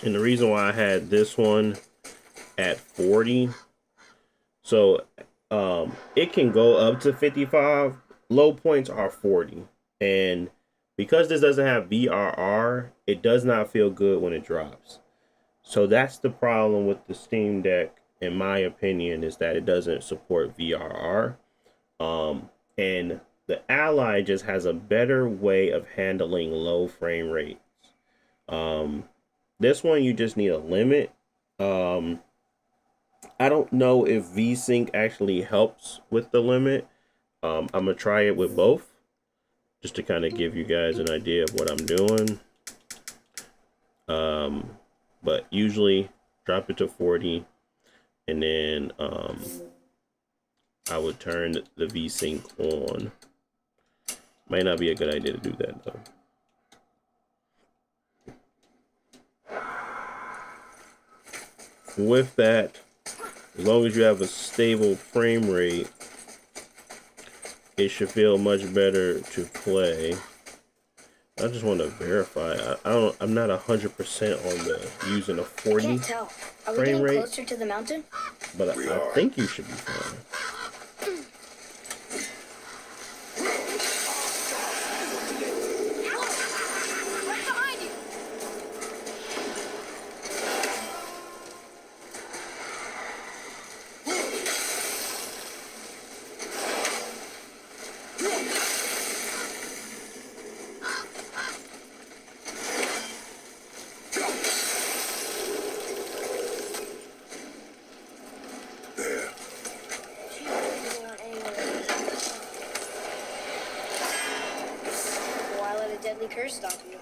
And the reason why I had this one at 40, so it can go up to 55. Low points are 40. And because this doesn't have VRR, it does not feel good when it drops. So that's the problem with the Steam Deck, in my opinion, is that it doesn't support VRR. And the Ally just has a better way of handling low frame rates. This one, you just need a limit. I don't know if VSync actually helps with the limit. I'm gonna try it with both, just to kind of give you guys an idea of what I'm doing. But usually drop it to 40, and then I would turn the VSync on. Might not be a good idea to do that though. With that, as long as you have a stable frame rate, it should feel much better to play. I just want to verify. I'm not 100% on the using a 40 Can't tell. Are we frame getting rate, closer to the mountain? but I think you should be fine. Right behind you. There. Why let a deadly curse stop you?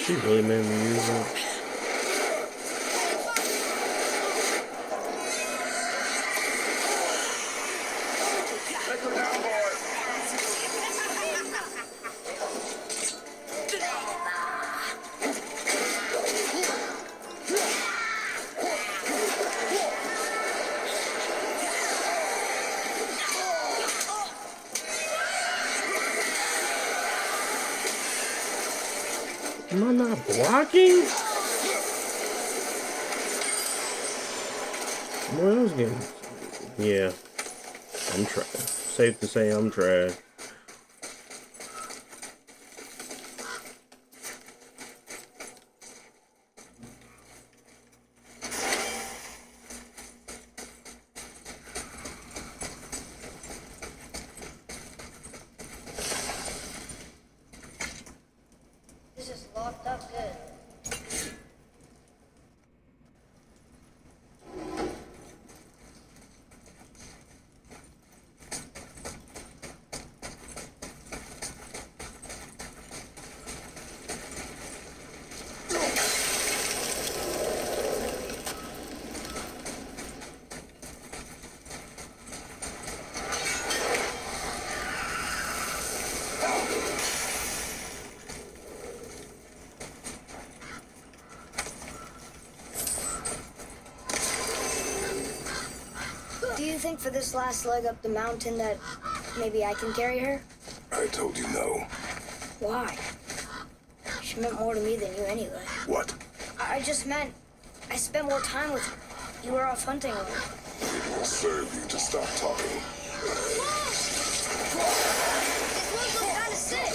She really made me use it. Am I not blocking? What else getting? Yeah, I'm trash. Safe to say I'm trash. This is locked up good. Do you think for this last leg up the mountain that maybe I can carry her? I told you no. Why? She meant more to me than you anyway. What? I just meant I spent more time with her. You were off hunting alone. It will serve you to stop talking. This one's kind of sick.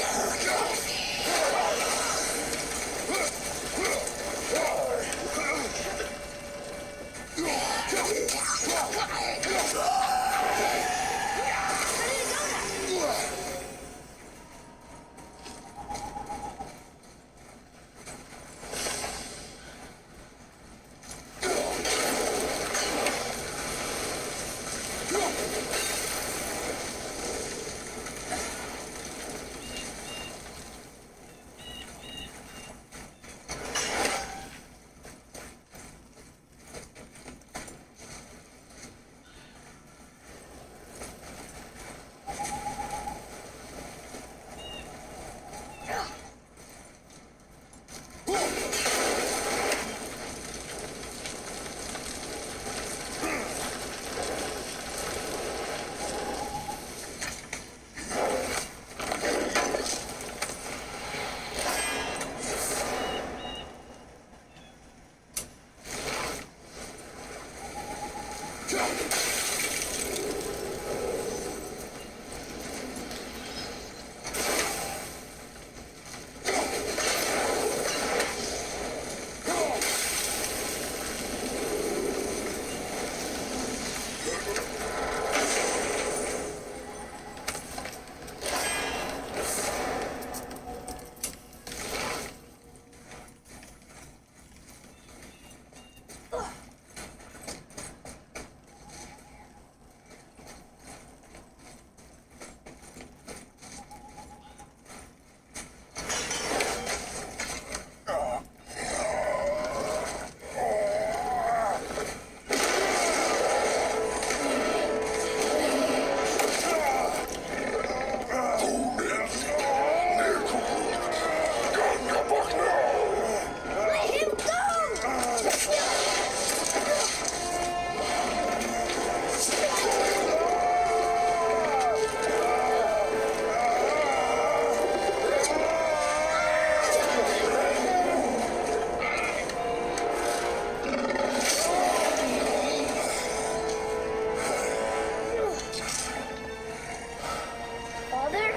Father?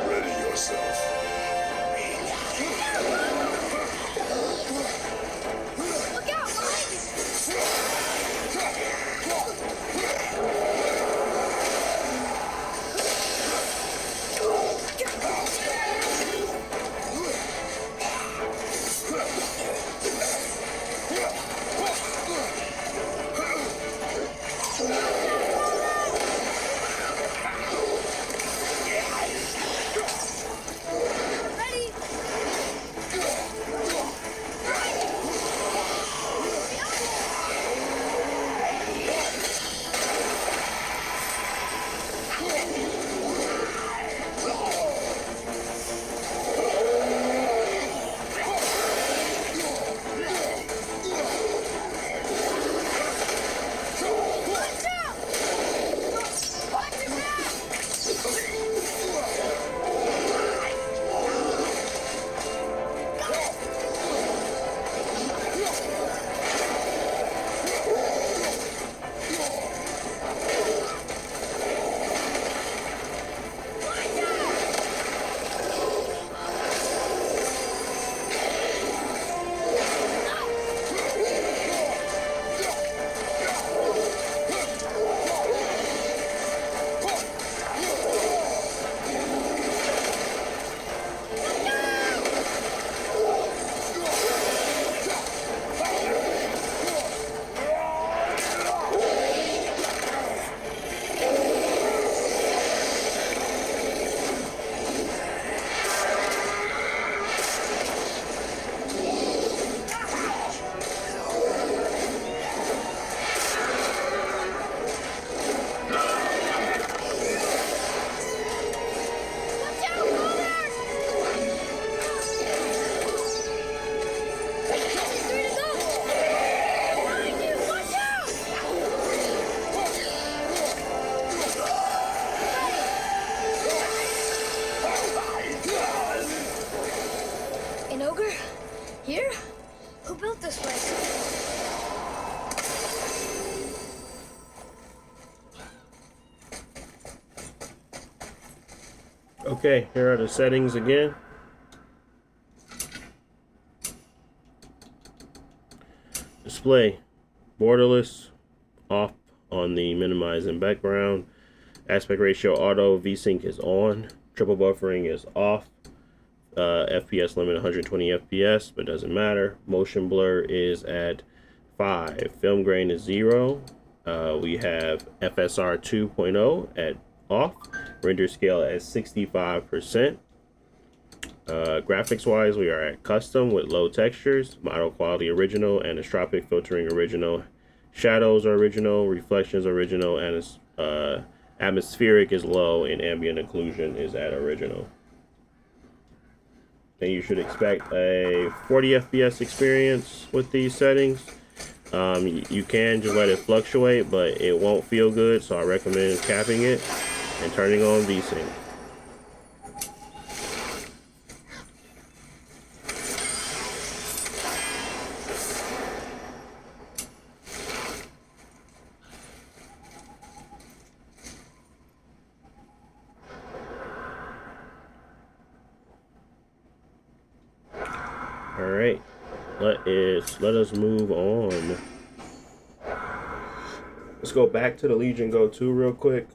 Ready yourself. Look out! Behind you! Ready? Watch out! Watch your back! Watch out, Father! Three to go! Behind you! Watch out! An ogre? Here? Who built this place? Okay, here are the settings again. Display borderless off on the minimize and background. Aspect ratio auto, VSync is on. Triple buffering is off. FPS limit 120 FPS, but doesn't matter. Motion blur is at 5. Film grain is 0. We have FSR 2.0 at off. Render scale at 65%. Graphics wise, we are at custom with low textures, model quality original, anisotropic filtering original, shadows are original, reflections original, and atmospheric is low, and ambient occlusion is at original. Then you should expect a 40 FPS experience with these settings. You can just let it fluctuate, but it won't feel good, so I recommend capping it and turning on VSync. All right, let us move on. Let's go back to the Legion Go 2 real quick.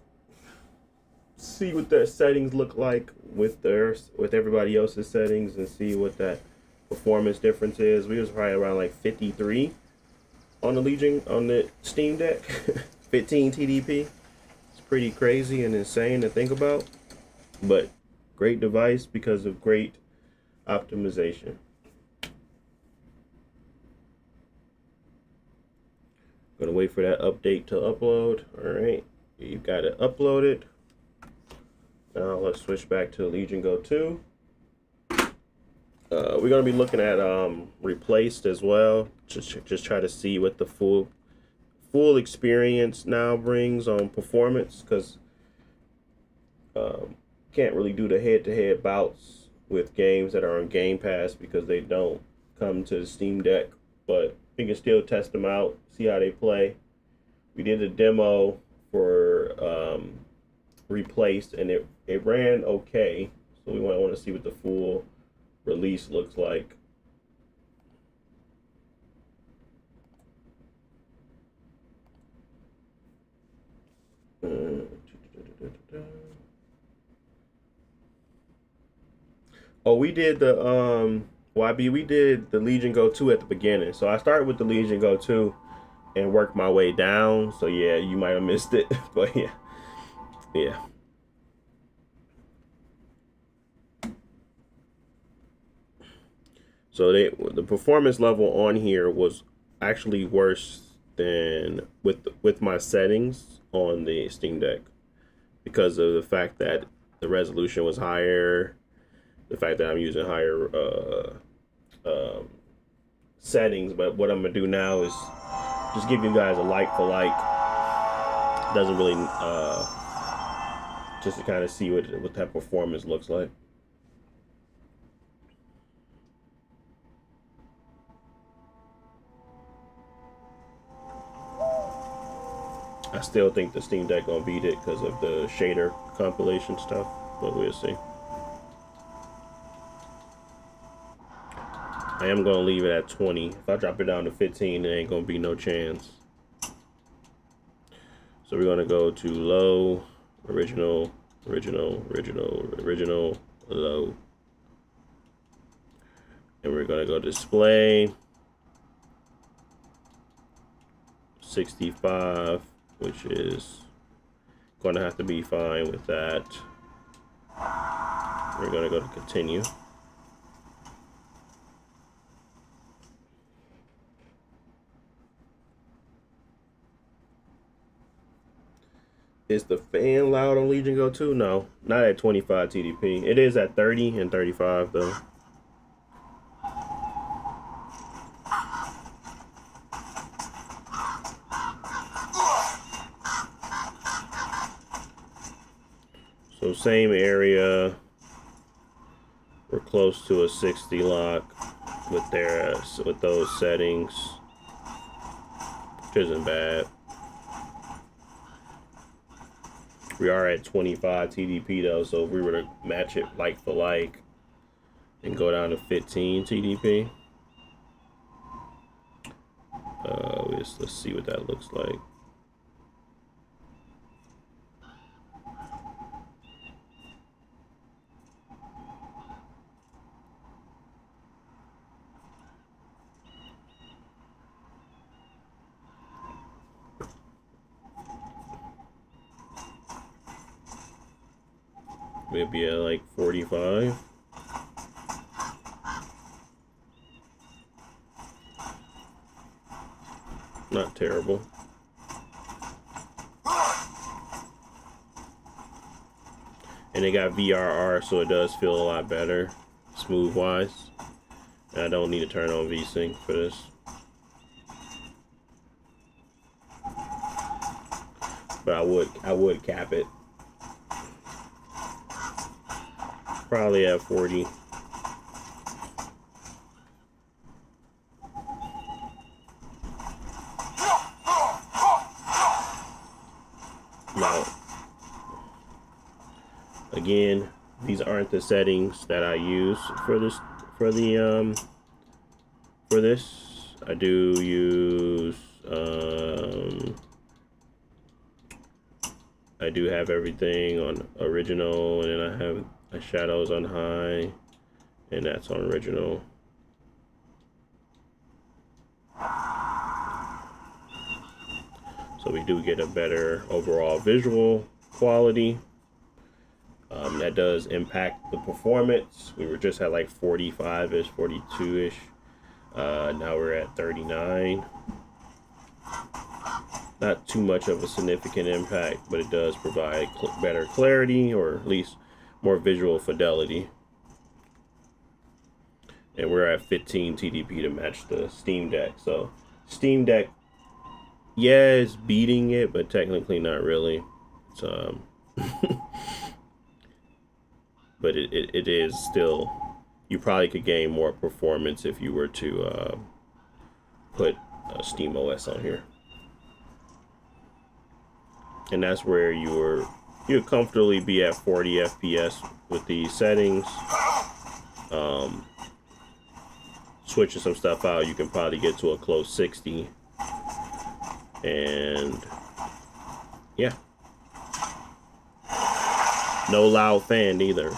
See what their settings look like with everybody else's settings, and see what that performance difference is. We was probably around like 53 on the Legion on the Steam Deck, 15 TDP. It's pretty crazy and insane to think about, but great device because of great optimization. Gonna wait for that update to upload. All right, you got it uploaded. Now let's switch back to Legion Go 2. We're gonna be looking at replaced as well. Just try to see what the full experience now brings on performance, because can't really do the head-to-head bouts with games that are on Game Pass because they don't come to the Steam Deck, but we can still test them out, see how they play. We did a demo for replaced, and it ran okay, so we want to see what the full release looks like. Oh, we did the YB, we did the Legion Go 2 at the beginning. So I started with the Legion Go 2 and worked my way down. So yeah, you might have missed it, but yeah. Yeah. So the performance level on here was actually worse than with my settings on the Steam Deck, because of the fact that the resolution was higher, the fact that I'm using higher settings. But what I'm gonna do now is just give you guys a like for like. Doesn't really just to kind of see what that performance looks like. I still think the Steam Deck gonna beat it because of the shader compilation stuff, but we'll see. I am gonna leave it at 20. If I drop it down to 15, there ain't gonna be no chance. So we're gonna go to low, original, low. And we're gonna go display, 65, which is gonna have to be fine with that. We're gonna go to continue. Is the fan loud on Legion Go 2? No, not at 25 TDP. It is at 30 and 35 though. So same area. We're close to a 60 lock with those settings, which isn't bad. We are at 25 TDP though, so if we were to match it like for like and go down to 15 TDP, let's see what that looks like. Maybe at like 45. Not terrible. And they got VRR, so it does feel a lot better, smooth wise. And I don't need to turn on VSync for this. but I would cap it. Probably at 40. Now, again, these aren't the settings that I use for this. For this, I do use. I do have everything on original, and then I have my shadows on high, and that's on original. So we do get a better overall visual quality. That does impact the performance. We were just at like 45-ish, 42-ish. Now we're at 39. Not too much of a significant impact, but it does provide better clarity, or at least more visual fidelity. And we're at 15 TDP to match the Steam Deck. So Steam Deck, yeah, it's beating it, but technically not really. It's, but it is still, you probably could gain more performance if you were to put Steam OS on here. And that's where you'd comfortably be at 40 FPS with these settings. Switching some stuff out, you can probably get to a close 60. And yeah, no loud fan either.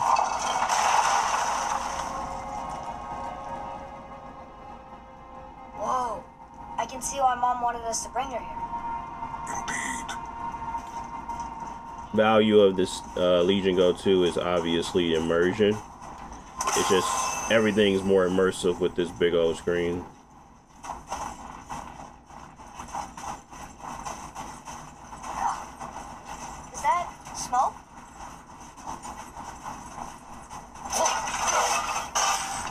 Whoa, I can see why Mom wanted us to bring her here. Indeed. Value of this Legion Go 2 is obviously immersion. It's just everything's more immersive with this big old screen. Is that smoke?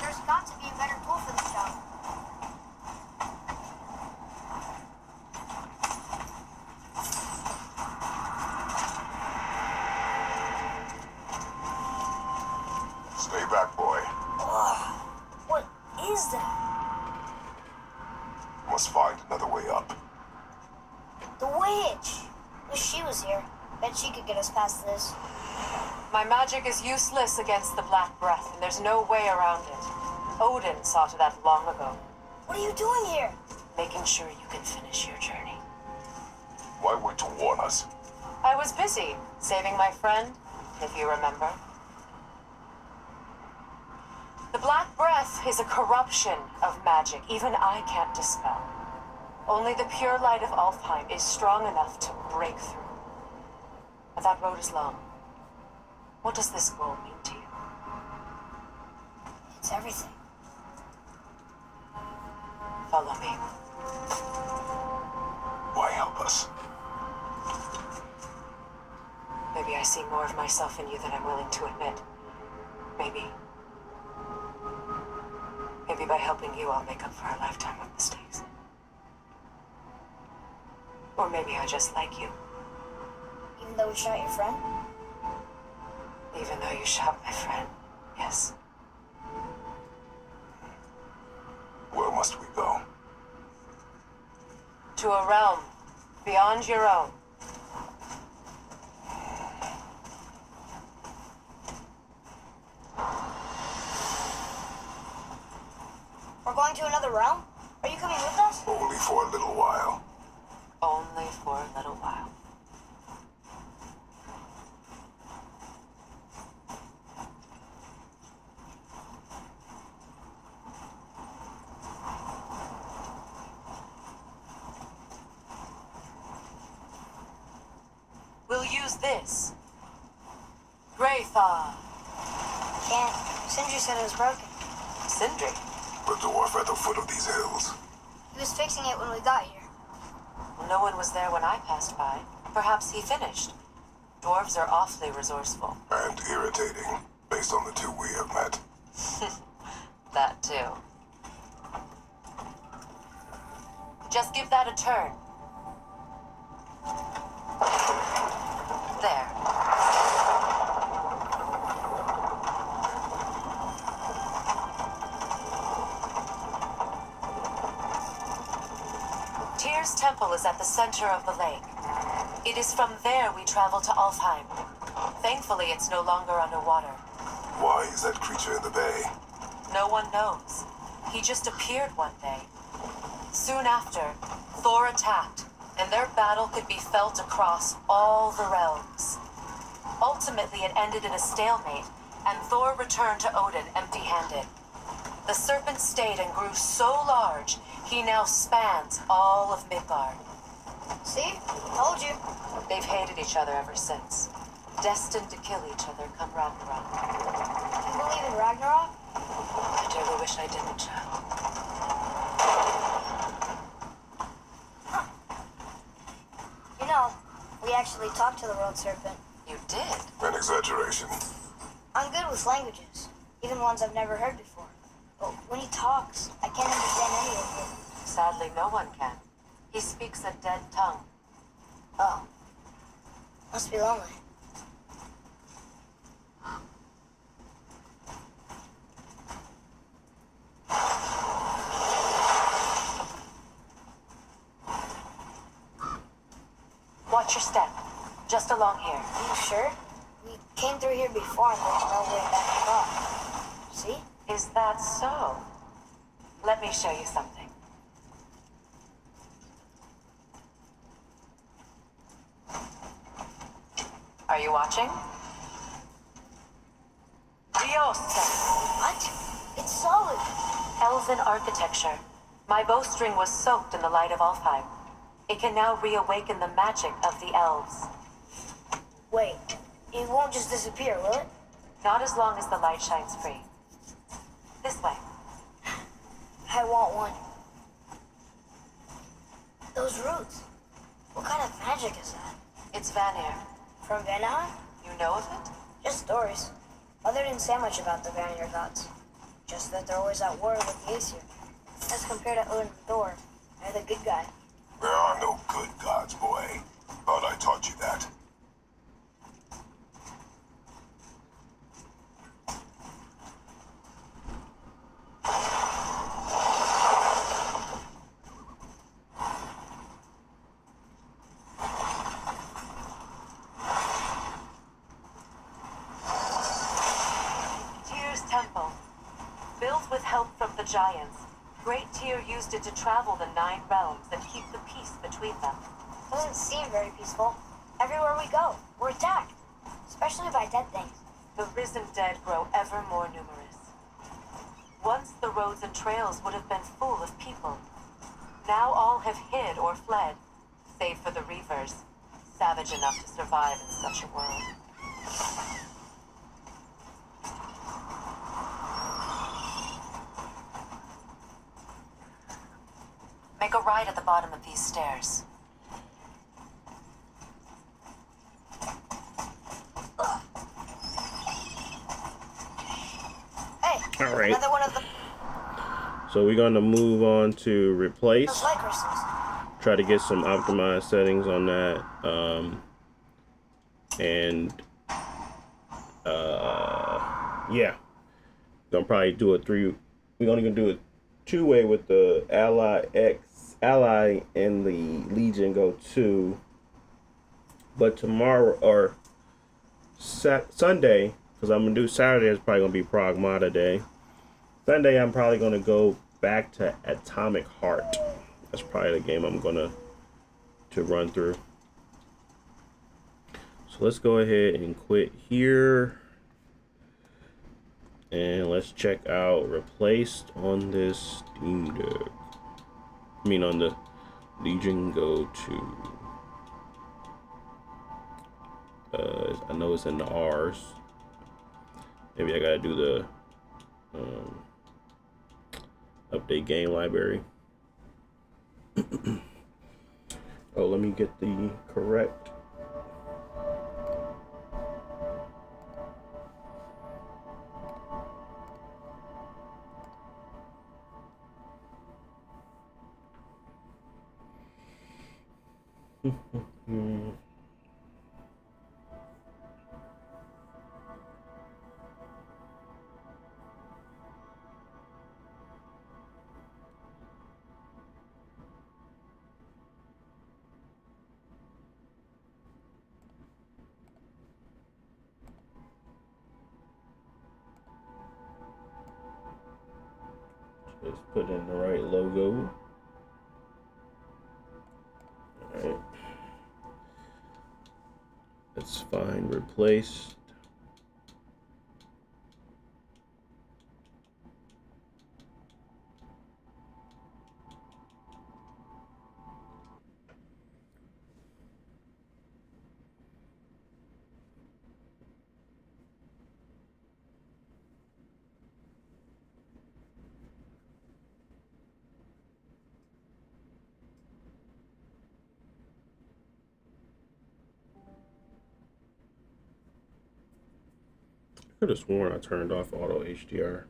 There's got to be a better tool for this job. Stay back, boy. What is that? Must find another way up. The witch! Wish she was here. Bet she could get us past this. My magic is useless against the Black Breath, and there's no way around it. Odin saw to that long ago. What are you doing here? Making sure you can finish your journey. Why wait to warn us? I was busy saving my friend, if you remember. The Black Breath is a corruption of magic even I can't dispel. Only the pure light of Alfheim is strong enough to break through. But that road is long. What does this goal mean to you? It's everything. Follow me. Why help us? Maybe I see more of myself in you than I'm willing to admit. Maybe by helping you, I'll make up for a lifetime of mistakes. Or maybe I just like you. Even though we shot your friend? Even though you shot my friend, yes. Where must we go? To a realm beyond your own. We're going to another realm? Are you coming with us? Only for a little while. Only for a little while. We'll use this. Greythaw. Can't. Sindri said it was broken. Sindri. The dwarf at the foot of these hills. He was fixing it when we got here. No one was there when I passed by. Perhaps he finished. Dwarves are awfully resourceful. And irritating, based on the two we have met. That too. Just give that a turn. temple is at the center of the lake. It is from there we travel to Alfheim. Thankfully, it's no longer underwater. Why is that creature in the bay? No one knows. He just appeared one day. Soon after, Thor attacked, and their battle could be felt across all the realms. Ultimately, it ended in a stalemate, and Thor returned to Odin empty-handed. The serpent stayed and grew so large, he now spans all of Midgard. See? Told you. They've hated each other ever since. Destined to kill each other come Ragnarok. You believe in Ragnarok? I dearly wish I didn't, child. You know, we actually talked to the world serpent. You did? An exaggeration. I'm good with languages, even ones I've never heard before. But when he talks, I can't understand any of it. Sadly, no one can. He speaks a dead tongue. Oh. Must be lonely. Watch your step. Just along here. Are you sure? We came through here before and there's no way back across. See? Is that so? Let me show you something. Are you watching? Diosa. What? It's solid. Elven architecture. My bowstring was soaked in the light of Alfheim. It can now reawaken the magic of the elves. Wait, it won't just disappear, will it? Not as long as the light shines free. This way. I want one. Those roots. What kind of magic is that? It's Vanir. From Vanir? You know of it? Just stories. Mother didn't say much about the Vanir gods. Just that they're always at war with the Aesir. As compared to Odin and Thor, they're the good guy. There are no good gods, boy. Thought I taught you that. Tyr's temple. Built with help from the giants, Great Tyr used it to travel the 9 realms and keep the peace between them. Doesn't seem very peaceful. Everywhere we go, we're attacked. Especially by dead things. The risen dead grow ever more numerous. Once the roads and trails would have been full of people. Now all have hid or fled, save for the Reavers, savage enough to survive in such a world. Make a right at the bottom of these stairs. Hey, All right. another one of the So we're gonna move on to replace. those light crystals. Try to get some optimized settings on that. Yeah, gonna probably do a 3. We're only gonna do a 2-way with the ally and the Legion go 2. But tomorrow or Sunday, because I'm gonna do Saturday is probably gonna be Pragmata Day. Sunday I'm probably gonna go back to Atomic Heart. That's probably the game I'm gonna run through. So let's go ahead and quit here. And let's check out replaced on this Steam Deck. I mean on the Legion Go 2. I know it's in the R's. Maybe I gotta do the update game library. Oh, let me get the correct. Let's put in the right logo. Alright. Let's find replaced. I could have sworn I turned off auto HDR.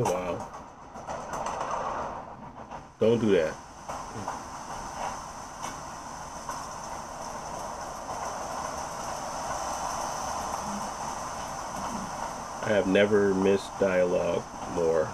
Oh, wow. Don't do that. I have never missed dialogue more.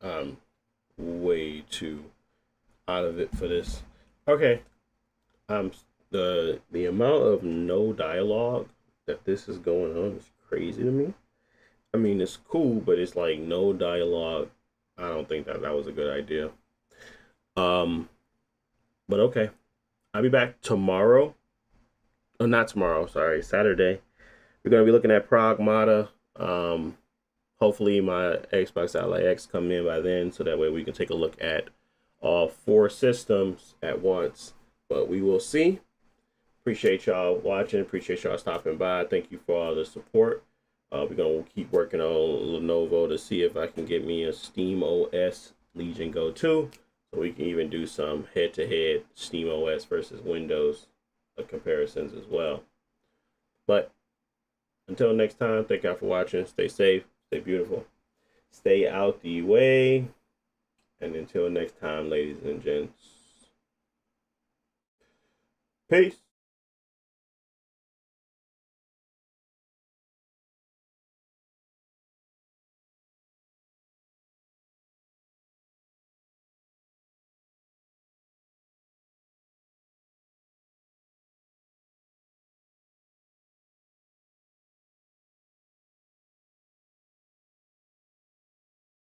I'm way too out of it for this. Okay. The amount of no dialogue that this is going on is crazy to me. I mean, it's cool, but it's like no dialogue. I don't think that that was a good idea. Um, but okay, I'll be back tomorrow. Oh, not tomorrow. Sorry, Saturday. We're gonna be looking at Pragmata. Hopefully my Xbox Ally X come in by then, so that way we can take a look at all 4 systems at once. But we will see. Appreciate y'all watching. Appreciate y'all stopping by. Thank you for all the support. We're gonna keep working on Lenovo to see if I can get me a Steam OS Legion Go 2, So we can even do some head-to-head Steam OS versus Windows comparisons as well. But until next time, thank y'all for watching. Stay safe, stay beautiful, stay out the way. And until next time, ladies and gents, peace.